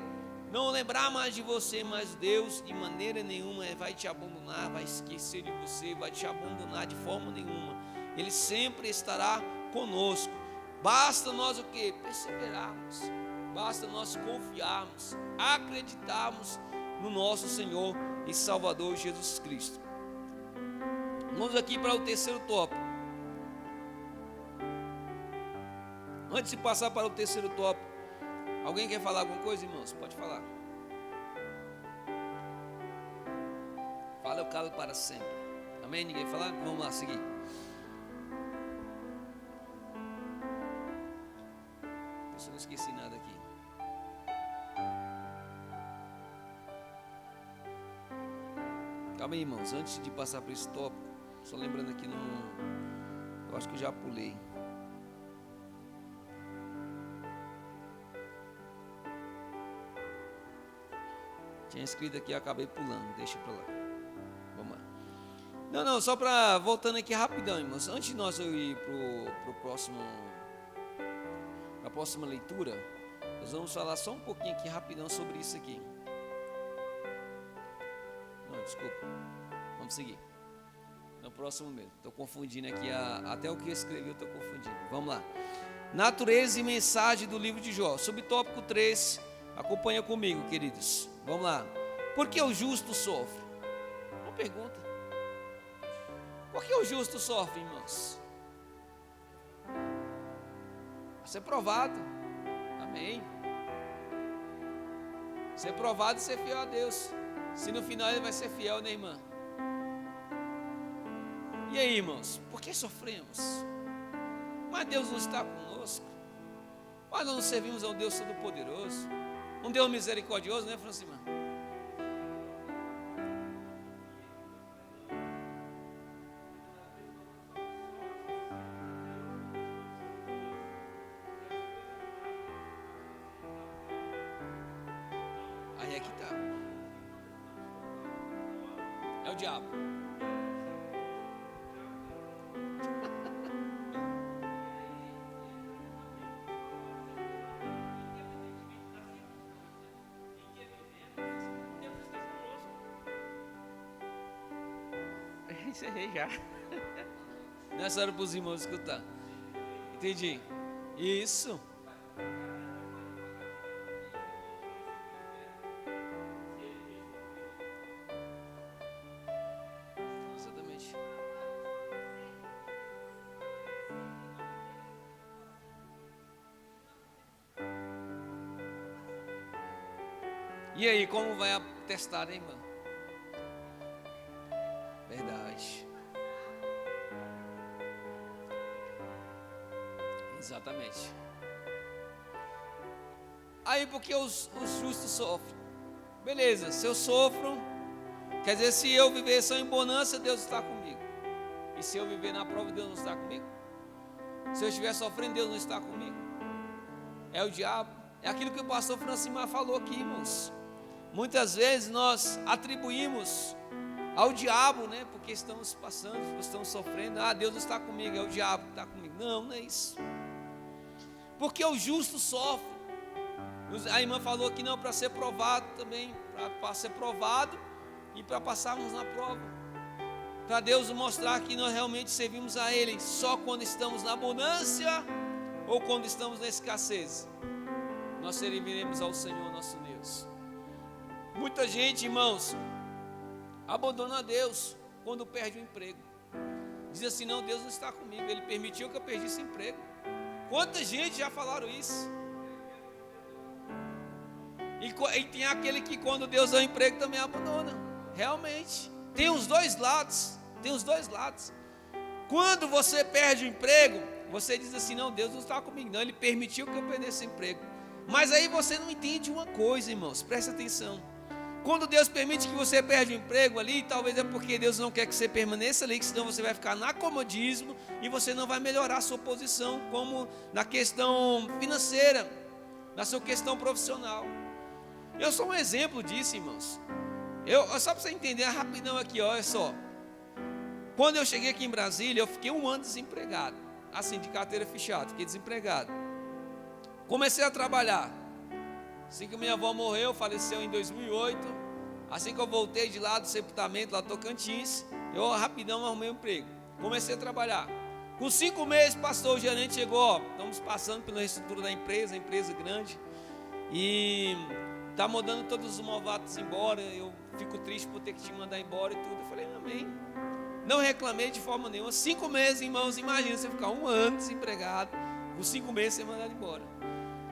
não lembrar mais de você, mas Deus de maneira nenhuma vai te abandonar, vai esquecer de você, vai te abandonar de forma nenhuma. Ele sempre estará conosco. Basta nós o que? Perseverarmos. Basta nós confiarmos, acreditarmos no nosso Senhor e Salvador Jesus Cristo. Vamos aqui para o terceiro tópico. Antes de passar para o terceiro tópico, alguém quer falar alguma coisa, irmãos? Pode falar. Fala, eu calo para sempre. Amém? Ninguém falar? Vamos lá, seguir. Eu não esqueci nada aqui. Calma aí, irmãos. Antes de passar para esse tópico, só lembrando aqui, eu acho que eu já pulei. Tinha escrito aqui, acabei pulando. Deixa para lá. Vamos lá. Não, só para voltando aqui rapidão, irmãos. Antes de nós ir para a próxima leitura, nós vamos falar só um pouquinho aqui rapidão sobre isso aqui. Não, desculpa. Vamos seguir. No próximo mesmo. Estou confundindo aqui, até o que eu escrevi eu estou confundindo. Vamos lá. Natureza e mensagem do livro de Jó. Subtópico 3. Acompanha comigo, queridos. Vamos lá. Por que o justo sofre? Uma pergunta. Por que o justo sofre, irmãos? Vai ser provado. Amém. Ser provado e ser fiel a Deus. Se no final ele vai ser fiel, né, irmã? E aí, irmãos? Por que sofremos? Mas Deus não está conosco. Mas nós não servimos a um Deus Todo-Poderoso, um Deus misericordioso, né, Francima? Aí é que tá. É o diabo. Encerrei já. Nessa hora para os irmãos escutar. Entendi. Isso. Exatamente. E aí, como vai testar, hein, irmão? Verdade. Exatamente. Aí porque os justos sofrem. Beleza, se eu sofro, Quer dizer, se eu viver só em bonança, Deus está comigo. E se eu viver na prova, Deus não está comigo. Se eu estiver sofrendo, Deus não está comigo. É o diabo. É aquilo que o pastor Francimar falou aqui, irmãos. Muitas vezes nós atribuímos ao diabo, né? Porque estamos passando, estamos sofrendo. Ah, Deus não está comigo, é o diabo que está comigo. Não, não é isso. Porque o justo sofre. A irmã falou que não, para ser provado também, para ser provado e para passarmos na prova. Para Deus mostrar que nós realmente servimos a Ele só quando estamos na abundância ou quando estamos na escassez. Nós serviremos ao Senhor nosso Deus. Muita gente, irmãos, abandona Deus quando perde o emprego. Diz assim, não, Deus não está comigo, Ele permitiu que eu perdesse o emprego. Quanta gente já falaram isso? E tem aquele que quando Deus dá o emprego também abandona. Realmente, tem os dois lados. Tem os dois lados. Quando você perde o emprego, você diz assim, não, Deus não está comigo não, Ele permitiu que eu perdesse o emprego. Mas aí você não entende uma coisa, irmãos, presta atenção. Quando Deus permite que você perde o emprego ali, talvez é porque Deus não quer que você permaneça ali, que senão você vai ficar no acomodismo e você não vai melhorar a sua posição, como na questão financeira, na sua questão profissional. Eu sou um exemplo disso, irmãos. Só para você entender rapidão aqui, olha só. Quando eu cheguei aqui em Brasília, eu fiquei 1 ano desempregado, assim, de carteira fechada, fiquei desempregado. Comecei a trabalhar. Assim que minha avó morreu, faleceu em 2008. Assim que eu voltei de lá do sepultamento, lá do Tocantins, eu rapidão arrumei um emprego. Comecei a trabalhar. Com 5 meses, pastor, o gerente chegou, ó, estamos passando pela reestrutura da empresa, empresa grande. E está mandando todos os novatos embora. Eu fico triste por ter que te mandar embora e tudo. Eu falei, amém. Não reclamei de forma nenhuma. 5 meses, irmãos, imagina você ficar 1 ano desempregado, com 5 meses ser mandado embora.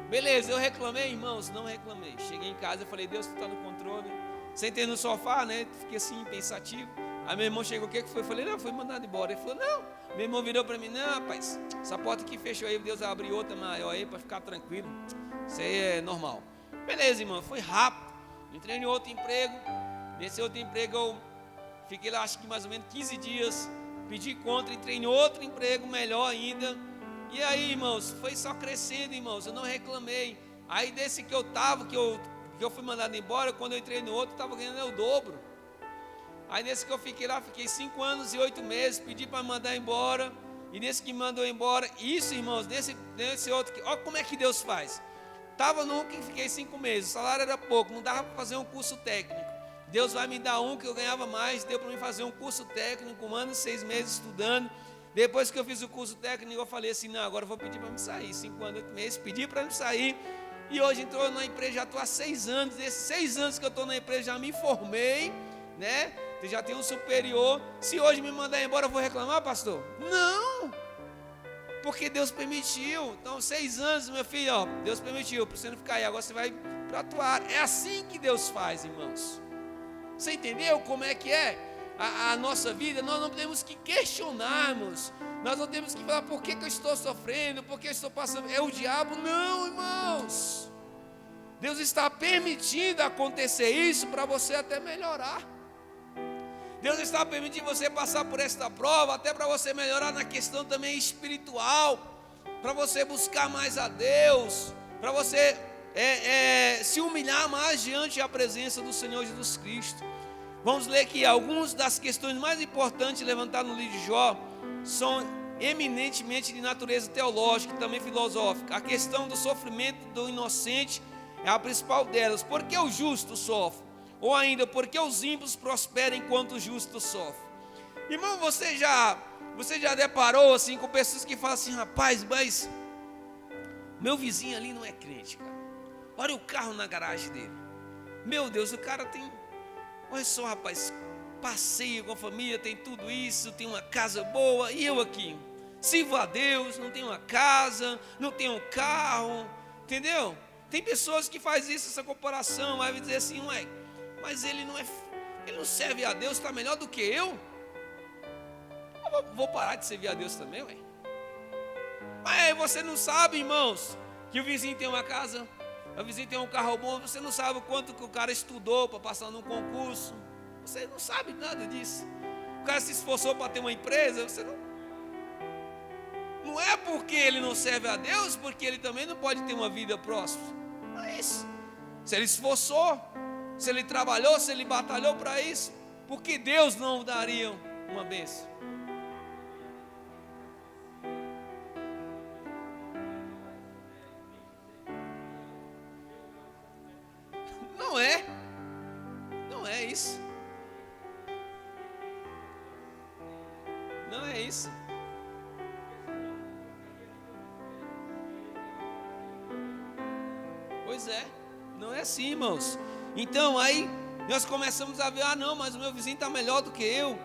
Beleza, eu reclamei, irmãos? Não reclamei. Cheguei em casa e falei, Deus, tu está no controle. Sentei no sofá, né? Fiquei assim, pensativo. Aí meu irmão chegou, o que foi? Eu falei, não, fui mandado embora. Ele falou, não. Meu irmão virou para mim, não, rapaz, essa porta que fechou aí, Deus abriu outra maior aí para ficar tranquilo. Isso aí é normal. Beleza, irmão, foi rápido. Entrei em outro emprego. Nesse outro emprego eu fiquei lá, acho que mais ou menos 15 dias. Pedi conta, entrei em outro emprego, melhor ainda. E aí, irmãos, foi só crescendo, irmãos, eu não reclamei. Aí desse que eu estava, que eu fui mandado embora, quando eu entrei no outro, eu estava ganhando o dobro. Aí nesse que eu fiquei lá, fiquei 5 anos e 8 meses, pedi para mandar embora. E nesse que mandou embora, isso, irmãos, nesse outro, olha como é que Deus faz. Estava num que fiquei 5 meses, o salário era pouco, não dava para fazer um curso técnico. Deus vai me dar um que eu ganhava mais, deu para mim fazer um curso técnico, 1 ano e 6 meses estudando. Depois que eu fiz o curso técnico, eu falei assim, não, agora eu vou pedir para me sair. 5 anos, 8 meses, pedi para me sair. E hoje entrou na empresa, já estou há 6 anos. Desses 6 anos que eu estou na empresa, já me formei, né? Já tenho um superior. Se hoje me mandar embora, eu vou reclamar, pastor? Não! Porque Deus permitiu. Então, 6 anos, meu filho, ó, Deus permitiu, para você não ficar aí. Agora você vai para atuar. É assim que Deus faz, irmãos. Você entendeu como é que é? A nossa vida, nós não temos que questionarmos, nós não temos que falar por que eu estou sofrendo, por que eu estou passando, é o diabo, não, irmãos. Deus está permitindo acontecer isso para você até melhorar. Deus está permitindo você passar por esta prova, até para você melhorar na questão também espiritual, para você buscar mais a Deus, para você se humilhar mais diante da presença do Senhor Jesus Cristo. Vamos ler que algumas das questões mais importantes levantadas no livro de Jó são eminentemente de natureza teológica e também filosófica. A questão do sofrimento do inocente é a principal delas. Por que o justo sofre? Ou ainda, por que os ímpios prosperam enquanto o justo sofre? Irmão, você já deparou assim com pessoas que falam assim, rapaz, mas meu vizinho ali não é crente, cara. Olha o carro na garagem dele. Meu Deus, o cara tem... Olha só, rapaz, passeio com a família, tem tudo isso, tem uma casa boa, e eu aqui, sirvo a Deus, não tenho uma casa, não tenho um carro, entendeu? Tem pessoas que fazem isso, essa comparação, vai dizer assim, ué, mas ele não serve a Deus, está melhor do que eu? Vou parar de servir a Deus também, ué. Mas você não sabe, irmãos, que o vizinho tem uma casa, o vizinho tem um carro bom, você não sabe o quanto que o cara estudou para passar num concurso, Você não sabe nada disso. O cara se esforçou para ter uma empresa, você não. Não é porque ele não serve a Deus, porque ele também não pode ter uma vida próspera. Não é isso. Se ele esforçou, se ele trabalhou, se ele batalhou para isso, por que Deus não daria uma bênção? Não é. Não é isso. Não é isso. Pois é, não é assim, irmãos. Então aí nós começamos a ver, não, mas o meu vizinho está melhor do que eu.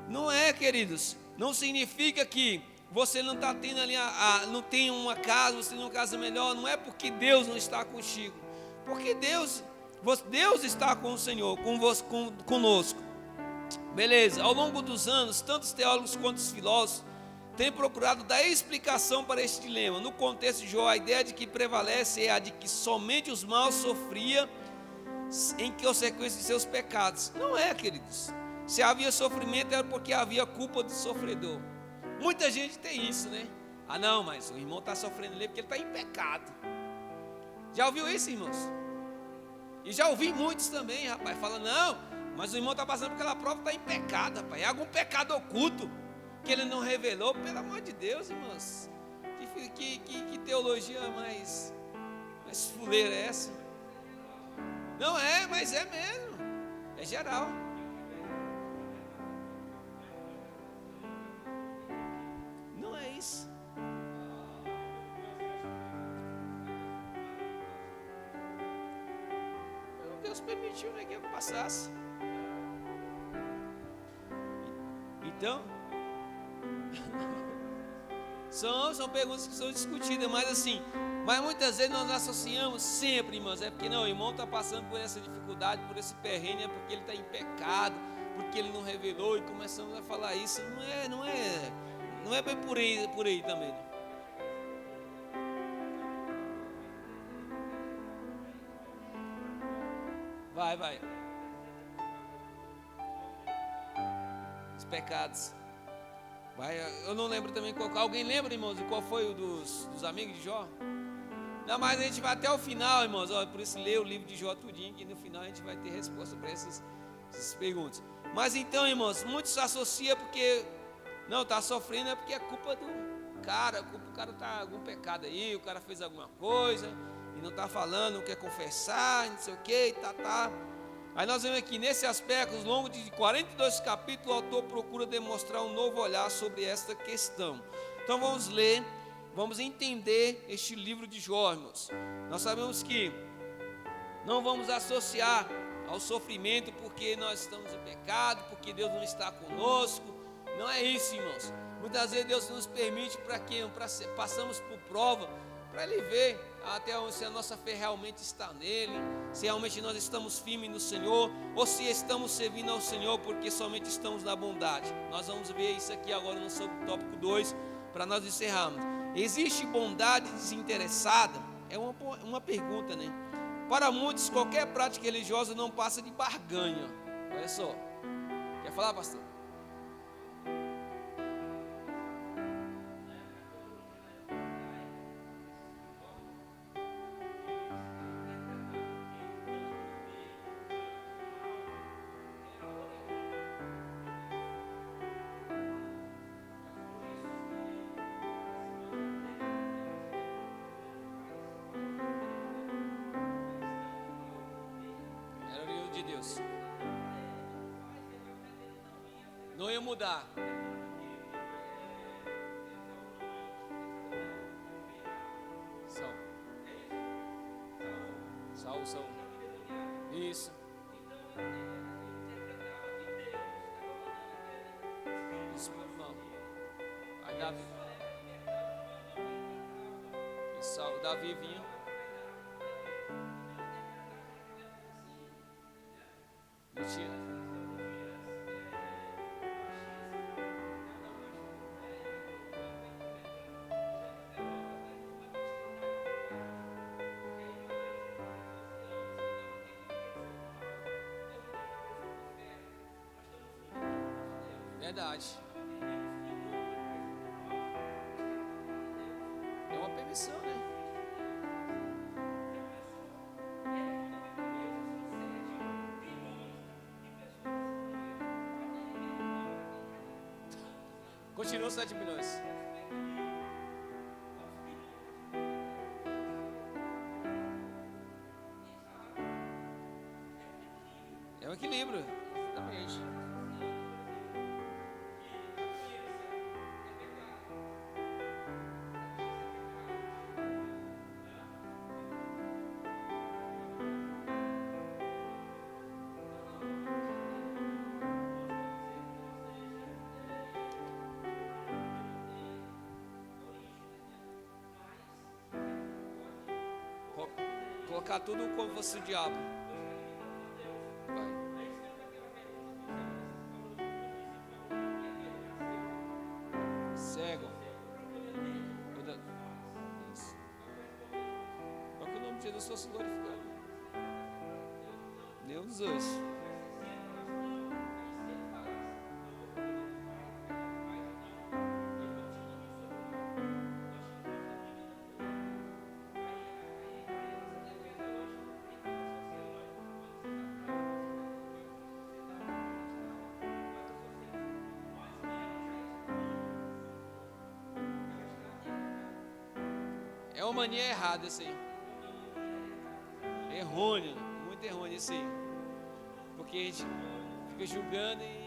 Não é, queridos. Não significa que você não está tendo ali, não tem uma casa, você tem uma casa melhor. Não é porque Deus não está contigo. Porque Deus está com o Senhor, conosco. Beleza, ao longo dos anos, tanto os teólogos quanto os filósofos têm procurado dar explicação para este dilema. No contexto de Jó, a ideia de que prevalece é a de que somente os maus sofriam em consequência de seus pecados. Não é, queridos. Se havia sofrimento era porque havia culpa do sofredor. Muita gente tem isso, né? Não, mas o irmão está sofrendo ali porque ele está em pecado. Já ouviu isso, irmãos? E já ouvi muitos também, rapaz, falando, não, mas o irmão está passando por aquela prova, está em pecado, rapaz. É algum pecado oculto que ele não revelou, pelo amor de Deus, irmãos. Que teologia mais fuleira é essa? Não é, mas é mesmo. É geral. Não é isso. Deus permitiu, né, que eu passasse. Então, são perguntas que são discutidas, mas muitas vezes nós associamos sempre, irmãos, é porque não, o irmão está passando por essa dificuldade, por esse perrengue, é porque ele está em pecado, porque ele não revelou, e começamos a falar isso. Não é bem por aí também. Vai. Os pecados. Eu não lembro também qual. Alguém lembra, irmãos, de qual foi o dos amigos de Jó? Não, mas a gente vai até o final, irmãos. Por isso lê o livro de Jó tudinho, que no final a gente vai ter resposta para essas perguntas. Mas então, irmãos, muitos associam porque não está sofrendo é porque é culpa do cara. O cara está algum pecado aí, o cara fez alguma coisa e não está falando, não quer confessar, não sei o que, tá. Aí nós vemos aqui, nesse aspecto, ao longo de 42 capítulos, o autor procura demonstrar um novo olhar sobre esta questão. Então vamos ler, vamos entender este livro de Jó, irmãos. Nós sabemos que não vamos associar ao sofrimento porque nós estamos em pecado, porque Deus não está conosco. Não é isso, irmãos. Muitas vezes Deus nos permite para passamos por prova, para Ele ver até se a nossa fé realmente está nele, se realmente nós estamos firmes no Senhor, ou se estamos servindo ao Senhor porque somente estamos na bondade. Nós vamos ver isso aqui agora no tópico 2, para nós encerrarmos. Existe bondade desinteressada? É uma pergunta, né? Para muitos, qualquer prática religiosa não passa de barganha. Olha só. Quer falar, pastor? De Deus não ia mudar. São isso. Isso não. Aí Davi vinha. Verdade. É uma permissão, né? Continua os 7 milhões. É um equilíbrio. Exatamente. Colocar tudo como fosse o diabo. Vai. Cego. Isso. Para que o nome de Jesus fosse glorificado. Nenhum dos dois. É uma mania errada isso aí. Errônea, muito errônea isso aí. Porque a gente fica julgando e...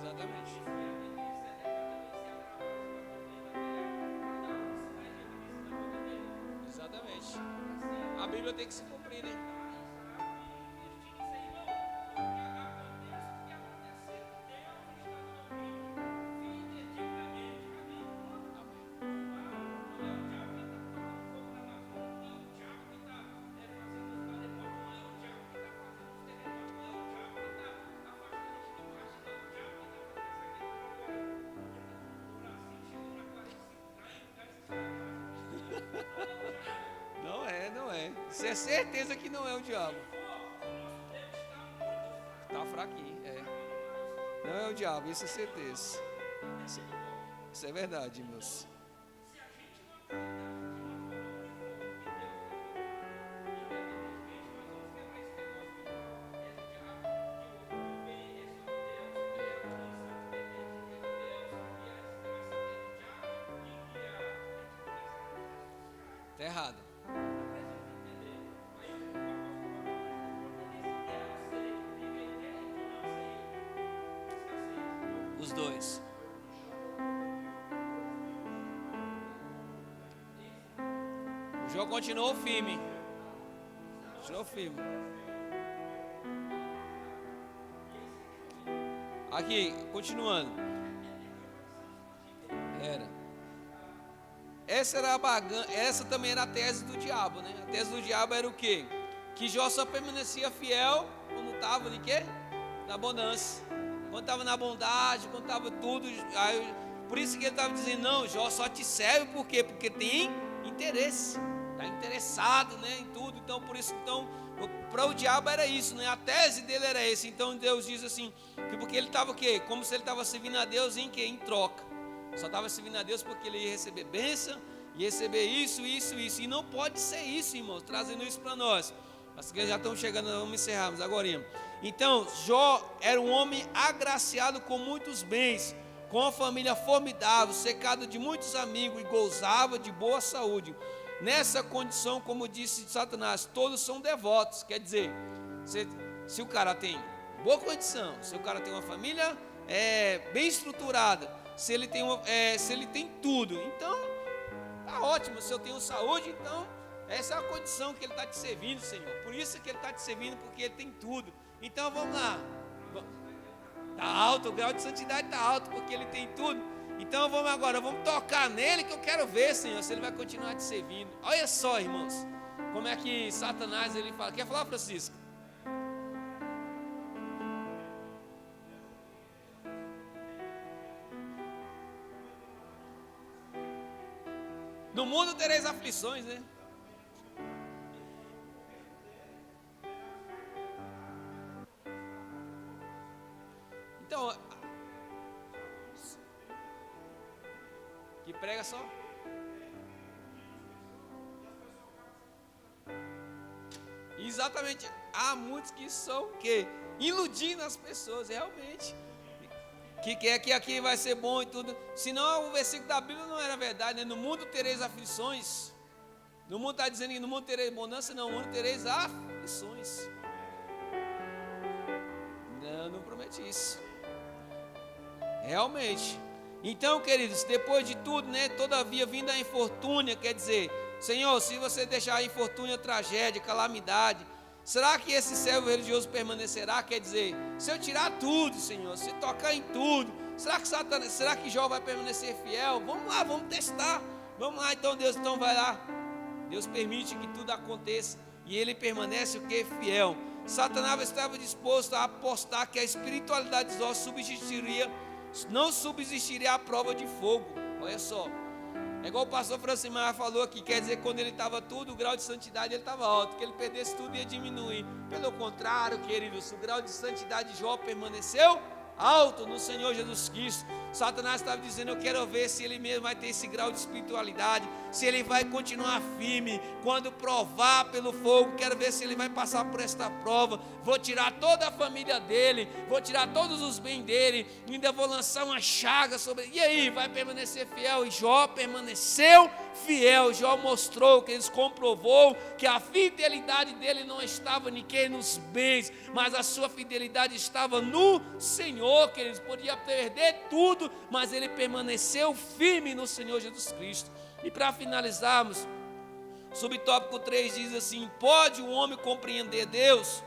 Exatamente. Exatamente. A Bíblia tem que se cumprir, né? Não é. Isso é certeza que não é o diabo. Tá fraquinho, é. Não é o diabo, isso é certeza. Isso é verdade, meus. Tá errado. Os dois. O jogo continuou firme. Continuou firme. Aqui, continuando. Essa também era a tese do diabo, né? A tese do diabo era o quê? Que Jó só permanecia fiel quando estava em quê? Na abundância. Quando estava na bondade, quando estava tudo. Aí, por isso que ele estava dizendo, não, Jó só te serve por quê? Porque tem interesse. Está interessado, né, em tudo. Então, por isso, para o diabo era isso, né? A tese dele era essa. Então Deus diz assim, que porque ele estava o quê? Como se ele estava servindo a Deus em quê? Em troca. Só estava servindo a Deus porque ele ia receber bênção, ia receber isso. E não pode ser isso, irmãos, trazendo isso para nós. As crianças já estão chegando, vamos encerrarmos agora. Então, Jó era um homem agraciado com muitos bens, com uma família formidável, cercado de muitos amigos e gozava de boa saúde. Nessa condição, como disse Satanás, todos são devotos. Quer dizer, se o cara tem boa condição, se o cara tem uma família bem estruturada, se ele tem tudo, então tá ótimo. Se eu tenho saúde, então essa é a condição que ele está te servindo, Senhor. Por isso que ele está te servindo, porque ele tem tudo. Então vamos lá. Está alto, o grau de santidade está alto, porque ele tem tudo. Então vamos agora, vamos tocar nele, que eu quero ver, Senhor, se ele vai continuar te servindo. Olha só, irmãos, como é que Satanás ele fala. Quer falar, Francisco? No mundo tereis aflições, né? Então, que prega só. Exatamente. Há muitos que são o quê? Iludindo as pessoas, realmente. Que quer que aqui vai ser bom e tudo. Senão o versículo da Bíblia não era verdade, né? No mundo tereis aflições. No mundo está dizendo que no mundo tereis bonança, não, no mundo tereis aflições. Não promete isso. Realmente. Então, queridos, depois de tudo, né? Todavia vinda a infortúnia, quer dizer, Senhor, se você deixar a infortúnia, tragédia, calamidade, será que esse servo religioso permanecerá? Quer dizer, se eu tirar tudo, Senhor, se tocar em tudo, será que Jó vai permanecer fiel? Vamos lá, vamos testar. Vamos lá, então Deus, então vai lá. Deus permite que tudo aconteça e ele permanece o que? Fiel. Satanás estava disposto a apostar que a espiritualidade de Jó não subsistiria à prova de fogo. Olha só. É igual o pastor Francimar falou aqui, quer dizer, quando ele estava tudo, o grau de santidade ele estava alto, que ele perdesse tudo ia diminuir. Pelo contrário, queridos, o grau de santidade de Jó permaneceu alto no Senhor Jesus Cristo. Satanás estava dizendo, eu quero ver se ele mesmo vai ter esse grau de espiritualidade, se ele vai continuar firme, quando provar pelo fogo, quero ver se ele vai passar por esta prova, vou tirar toda a família dele, vou tirar todos os bens dele, ainda vou lançar uma chaga sobre ele, e aí, vai permanecer fiel? E Jó permaneceu fiel. Jó mostrou, que eles comprovou que a fidelidade dele não estava nos bens, mas a sua fidelidade estava no Senhor, que eles podiam perder tudo, mas ele permaneceu firme no Senhor Jesus Cristo. E para finalizarmos, subtópico 3 diz assim: pode o homem compreender Deus?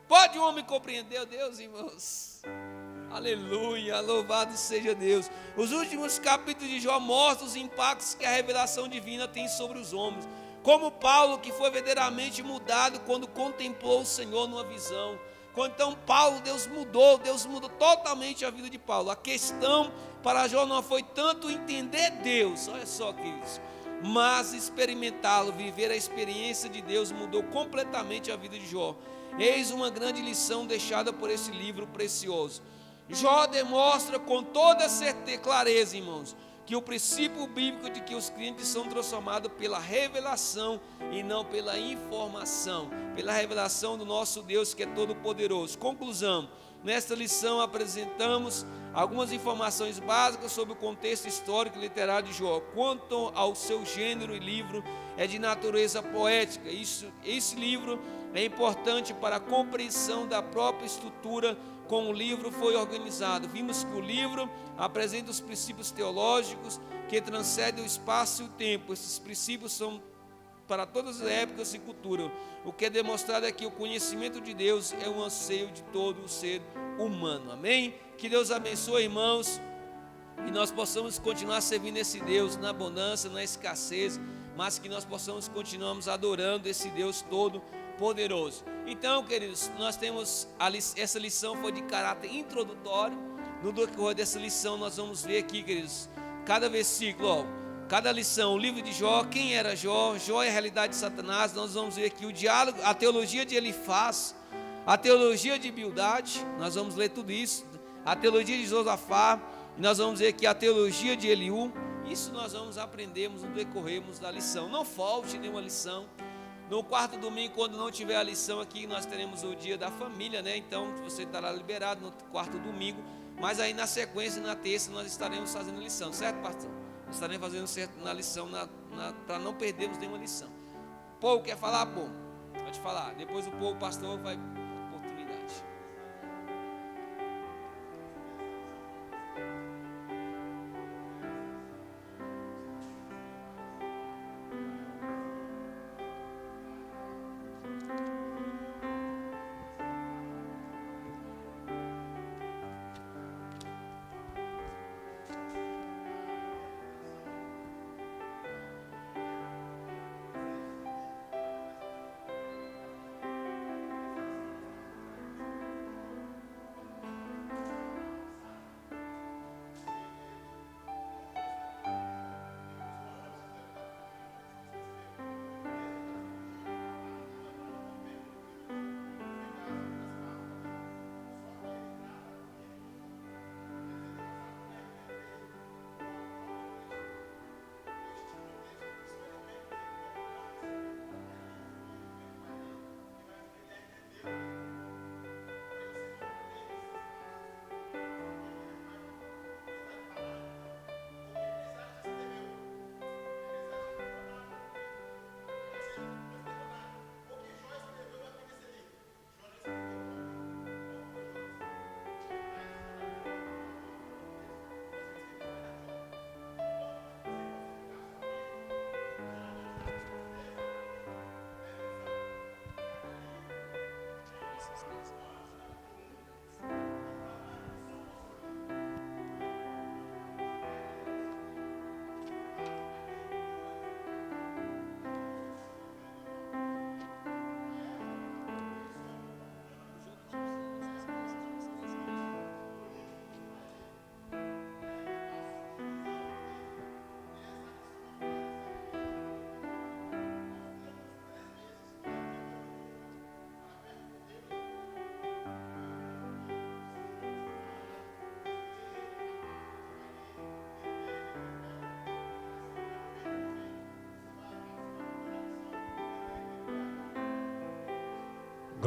Pode o homem compreender Deus, irmãos? Aleluia, louvado seja Deus. Os últimos capítulos de Jó mostram os impactos que a revelação divina tem sobre os homens, como Paulo, que foi verdadeiramente mudado quando contemplou o Senhor numa visão. Então Paulo, Deus mudou totalmente a vida de Paulo. A questão para Jó não foi tanto entender Deus, olha só, queridos, mas experimentá-lo, viver a experiência de Deus mudou completamente a vida de Jó. Eis uma grande lição deixada por esse livro precioso. Jó demonstra com toda certeza, clareza, irmãos, que o princípio bíblico de que os crentes são transformados pela revelação e não pela informação, pela revelação do nosso Deus, que é todo poderoso. Conclusão: nesta lição apresentamos algumas informações básicas sobre o contexto histórico e literário de Jó. Quanto ao seu gênero e livro, é de natureza poética. Esse livro é importante para a compreensão da própria estrutura como o livro foi organizado. Vimos que o livro apresenta os princípios teológicos que transcendem o espaço e o tempo. Esses princípios são para todas as épocas e culturas. O que é demonstrado é que o conhecimento de Deus é um anseio de todo o ser humano. Amém? Que Deus abençoe, irmãos, e nós possamos continuar servindo esse Deus na abundância, na escassez, mas que nós possamos continuarmos adorando esse Deus todo poderoso. Então, queridos, nós temos essa lição foi de caráter introdutório. No decorrer dessa lição nós vamos ver aqui, queridos, cada versículo, cada lição, o livro de Jó, quem era Jó, Jó é a realidade de Satanás. Nós vamos ver aqui o diálogo, a teologia de Elifaz, a teologia de Bildade, nós vamos ler tudo isso, a teologia de Josafá, e nós vamos ver aqui a teologia de Eliú. Isso nós vamos aprendermos no decorrermos da lição. Não falte nenhuma lição. No quarto domingo, quando não tiver a lição aqui, nós teremos o dia da família, né? Então você estará liberado no quarto domingo. Mas aí na sequência, na terça, nós estaremos fazendo lição, certo, pastor? Nós estaremos fazendo certo na lição, para não perdermos nenhuma lição. Pô, quer falar? Pô, pode falar. Depois o pastor vai dar oportunidade.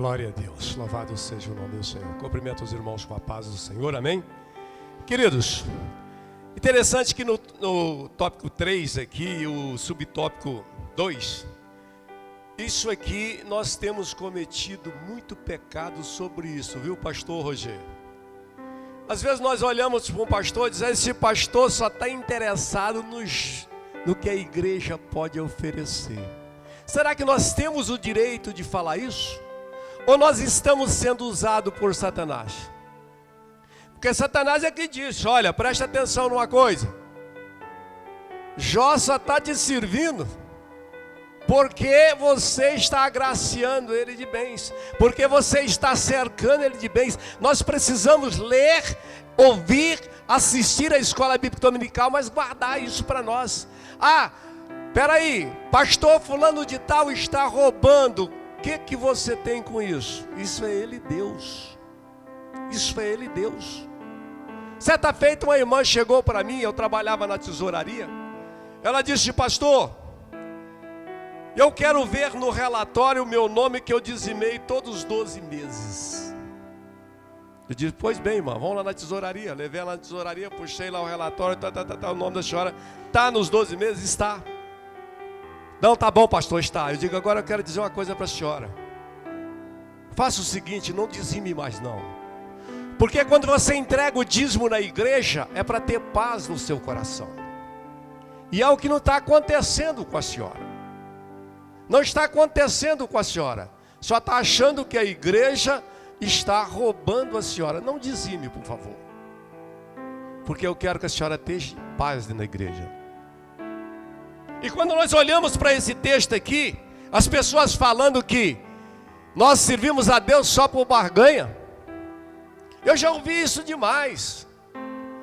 Glória a Deus, louvado seja o nome do Senhor. Cumprimento os irmãos com a paz do Senhor, amém? Queridos, interessante que no tópico 3 aqui, o subtópico 2, isso aqui nós temos cometido muito pecado sobre isso, viu, pastor Rogério? Às vezes nós olhamos para um pastor e dizemos, esse pastor só está interessado no que a igreja pode oferecer. Será que nós temos o direito de falar isso? Ou nós estamos sendo usados por Satanás? Porque Satanás é que diz, olha, presta atenção numa coisa. Jó só está te servindo porque você está agraciando ele de bens, porque você está cercando ele de bens. Nós precisamos ler, ouvir, assistir à escola bíblica dominical, mas guardar isso para nós. Ah, peraí, pastor fulano de tal está roubando. O que você tem com isso? Isso é ele Deus. Isso é ele Deus. Certa feita uma irmã chegou para mim, eu trabalhava na tesouraria. Ela disse, pastor, eu quero ver no relatório o meu nome que eu dizimei todos os 12 meses. Eu disse, pois bem, irmã, vamos lá na tesouraria. Levei ela na tesouraria, puxei lá o relatório, o nome da senhora. Está nos 12 meses? Está. Não, tá bom, pastor, está. Eu digo, agora eu quero dizer uma coisa para a senhora. Faça o seguinte, não dizime mais não. Porque quando você entrega o dízimo na igreja, é para ter paz no seu coração. E é o que não está acontecendo com a senhora. Não está acontecendo com a senhora. Só está achando que a igreja está roubando a senhora. Não dizime, por favor. Porque eu quero que a senhora tenha paz na igreja. E quando nós olhamos para esse texto aqui, as pessoas falando que nós servimos a Deus só por barganha. Eu já ouvi isso demais.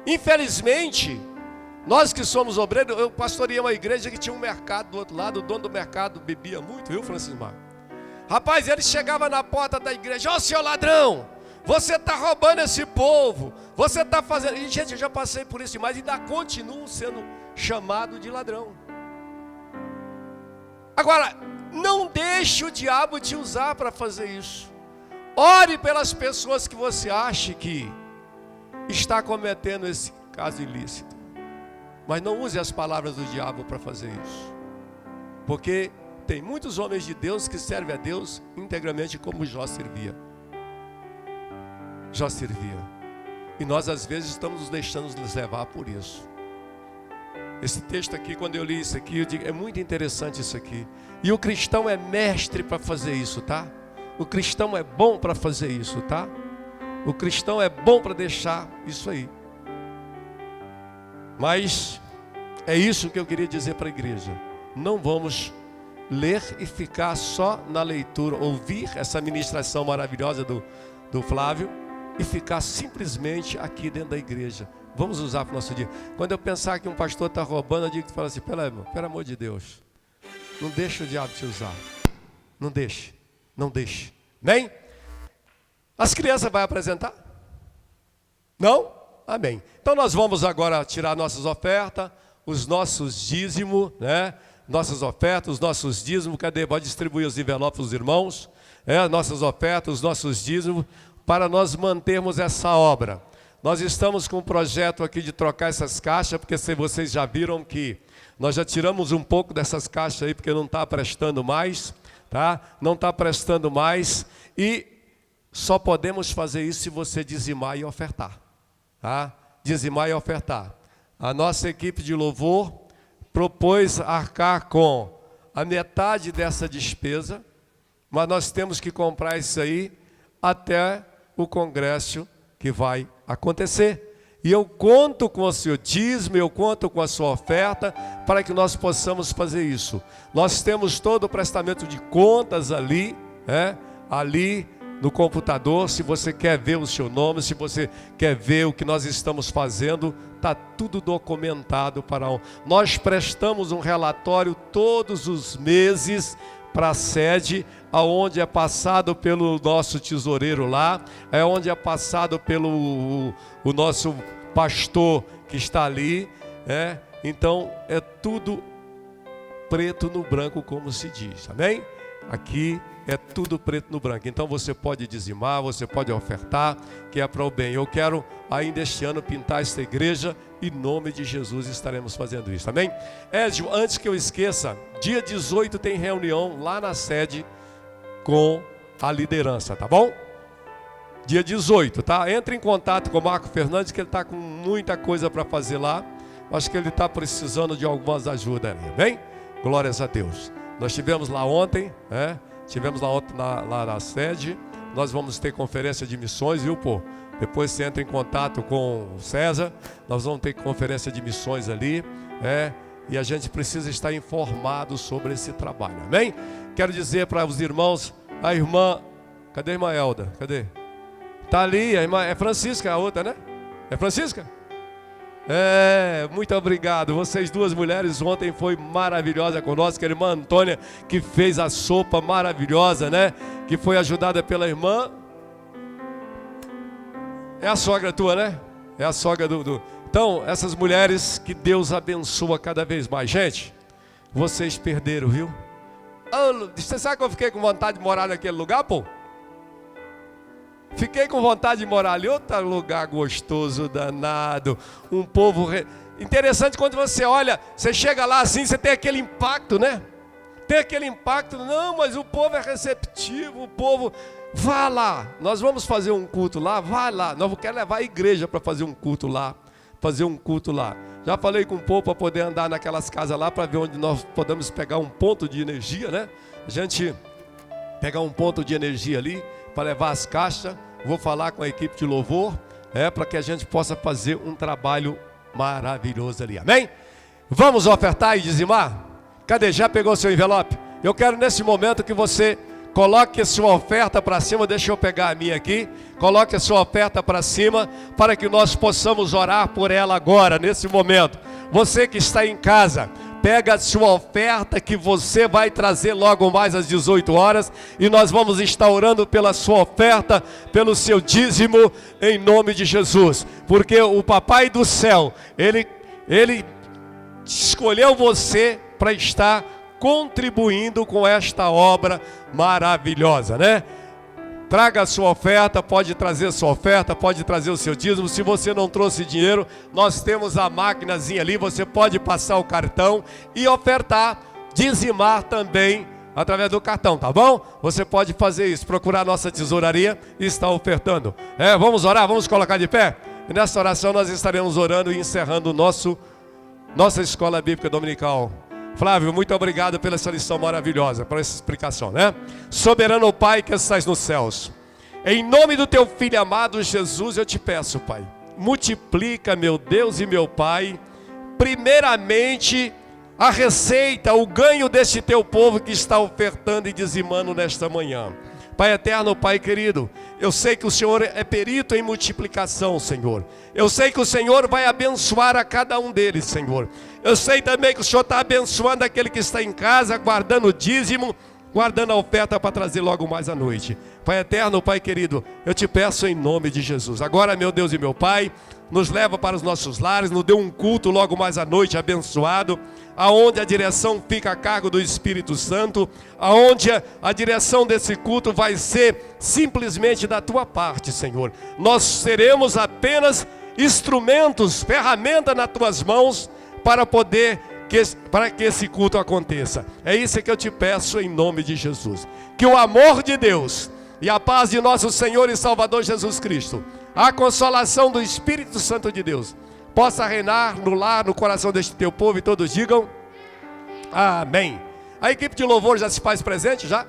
Infelizmente, nós que somos obreiros, eu pastoreei uma igreja que tinha um mercado do outro lado, o dono do mercado bebia muito, viu, Francisco Marcos? Rapaz, ele chegava na porta da igreja, ó, seu ladrão, você está roubando esse povo, você está fazendo... E, gente, eu já passei por isso demais e ainda continuo sendo chamado de ladrão. Agora, não deixe o diabo te usar para fazer isso. Ore pelas pessoas que você acha que está cometendo esse caso ilícito. Mas não use as palavras do diabo para fazer isso. Porque tem muitos homens de Deus que servem a Deus integralmente como Jó servia. Jó servia. E nós às vezes estamos nos deixando nos levar por isso. Esse texto aqui, quando eu li isso aqui, eu digo, é muito interessante isso aqui. E o cristão é mestre para fazer isso, tá? O cristão é bom para fazer isso, tá? O cristão é bom para deixar isso aí. Mas é isso que eu queria dizer para a igreja. Não vamos ler e ficar só na leitura, ouvir essa ministração maravilhosa do Flávio e ficar simplesmente aqui dentro da igreja. Vamos usar para o nosso dia. Quando eu pensar que um pastor está roubando, eu digo que fala assim, pelo amor de Deus, não deixe o diabo te usar. Não deixe. Não deixe. Amém? As crianças vão apresentar? Não? Amém. Então nós vamos agora tirar nossas ofertas, os nossos dízimos, né? Nossas ofertas, os nossos dízimos. Cadê? Pode distribuir os envelopes dos irmãos. Nossas ofertas, os nossos dízimos, para nós mantermos essa obra. Nós estamos com um projeto aqui de trocar essas caixas, porque se vocês já viram que nós já tiramos um pouco dessas caixas aí, porque não está prestando mais, tá? Não está prestando mais, e só podemos fazer isso se você dizimar e ofertar, tá? Dizimar e ofertar. A nossa equipe de louvor propôs arcar com a metade dessa despesa, mas nós temos que comprar isso aí até o congresso que vai acontecer. E eu conto com o seu dízimo, eu conto com a sua oferta, para que nós possamos fazer isso. Nós temos todo o prestamento de contas ali, ali no computador. Se você quer ver o seu nome, se você quer ver o que nós estamos fazendo, está tudo documentado para nós prestamos um relatório todos os meses para a sede, aonde é passado pelo nosso tesoureiro lá, é onde é passado pelo o nosso pastor que está ali, então é tudo preto no branco, como se diz, amém? Aqui é tudo preto no branco. Então você pode dizimar, você pode ofertar, que é para o bem. Eu quero ainda este ano pintar esta igreja, em nome de Jesus estaremos fazendo isso, amém? Édio, antes que eu esqueça, dia 18 tem reunião lá na sede com a liderança, tá bom? Dia 18, tá? Entre em contato com o Marco Fernandes, que ele está com muita coisa para fazer lá. Acho que ele está precisando de algumas ajudas ali, amém? Glórias a Deus. Nós estivemos lá ontem, estivemos lá ontem lá na sede. Nós vamos ter conferência de missões, viu, pô? Depois você entra em contato com o César. Nós vamos ter conferência de missões ali, e a gente precisa estar informado sobre esse trabalho, amém? Quero dizer para os irmãos, a irmã, cadê a irmã Elda? Cadê? Está ali, a irmã, é Francisca, a outra, né? É Francisca? Muito obrigado. Vocês duas mulheres ontem foi maravilhosa conosco. A irmã Antônia, que fez a sopa maravilhosa, né? Que foi ajudada pela irmã. É a sogra tua, né? É a sogra do... Então, essas mulheres, que Deus abençoa cada vez mais. Gente, vocês perderam, viu? Você sabe que eu fiquei com vontade de morar naquele lugar, pô? Fiquei com vontade de morar ali. Outro lugar gostoso, danado. Um povo... Interessante quando você olha, você chega lá assim, você tem aquele impacto, né? Tem aquele impacto. Não, mas o povo é receptivo, o povo... Vá lá, nós vamos fazer um culto lá, vai lá. Nós queremos levar a igreja para fazer um culto lá. Já falei com o povo para poder andar naquelas casas lá, para ver onde nós podemos pegar um ponto de energia, né? A gente pegar um ponto de energia ali, para levar as caixas. Vou falar com a equipe de louvor, para que a gente possa fazer um trabalho maravilhoso ali, amém? Vamos ofertar e dizimar? Cadê? Já pegou seu envelope? Eu quero nesse momento que você coloque a sua oferta para cima. Deixa eu pegar a minha aqui. Coloque a sua oferta para cima, para que nós possamos orar por ela agora, nesse momento. Você que está em casa, pega a sua oferta que você vai trazer logo mais às 18 horas. E nós vamos estar orando pela sua oferta, pelo seu dízimo, em nome de Jesus. Porque o Papai do Céu, Ele escolheu você para estar contribuindo com esta obra maravilhosa, né? Traga a sua oferta, pode trazer a sua oferta, pode trazer o seu dízimo. Se você não trouxe dinheiro, nós temos a maquinazinha ali, você pode passar o cartão e ofertar, dizimar também através do cartão, tá bom? Você pode fazer isso, procurar a nossa tesouraria e estar ofertando. Vamos orar, vamos colocar de pé? E nessa oração nós estaremos orando e encerrando nossa escola bíblica dominical. Flávio, muito obrigado pela essa lição maravilhosa, por essa explicação, né? Soberano Pai que estás nos céus, em nome do teu Filho amado Jesus, eu te peço, Pai, multiplica, meu Deus e meu Pai, primeiramente a receita, o ganho deste teu povo que está ofertando e dizimando nesta manhã. Pai eterno, Pai querido, eu sei que o Senhor é perito em multiplicação, Senhor. Eu sei que o Senhor vai abençoar a cada um deles, Senhor. Eu sei também que o Senhor está abençoando aquele que está em casa, guardando o dízimo, guardando a oferta para trazer logo mais à noite. Pai eterno, Pai querido, eu te peço em nome de Jesus. Agora, meu Deus e meu Pai, nos leva para os nossos lares, nos dê um culto logo mais à noite abençoado, aonde a direção fica a cargo do Espírito Santo, aonde a direção desse culto vai ser simplesmente da tua parte, Senhor. Nós seremos apenas instrumentos, ferramenta nas tuas mãos para que esse culto aconteça. É isso que eu te peço em nome de Jesus. Que o amor de Deus e a paz de nosso Senhor e Salvador Jesus Cristo, a consolação do Espírito Santo de Deus, possa reinar no lar, no coração deste teu povo, e todos digam amém. A equipe de louvor já se faz presente, já?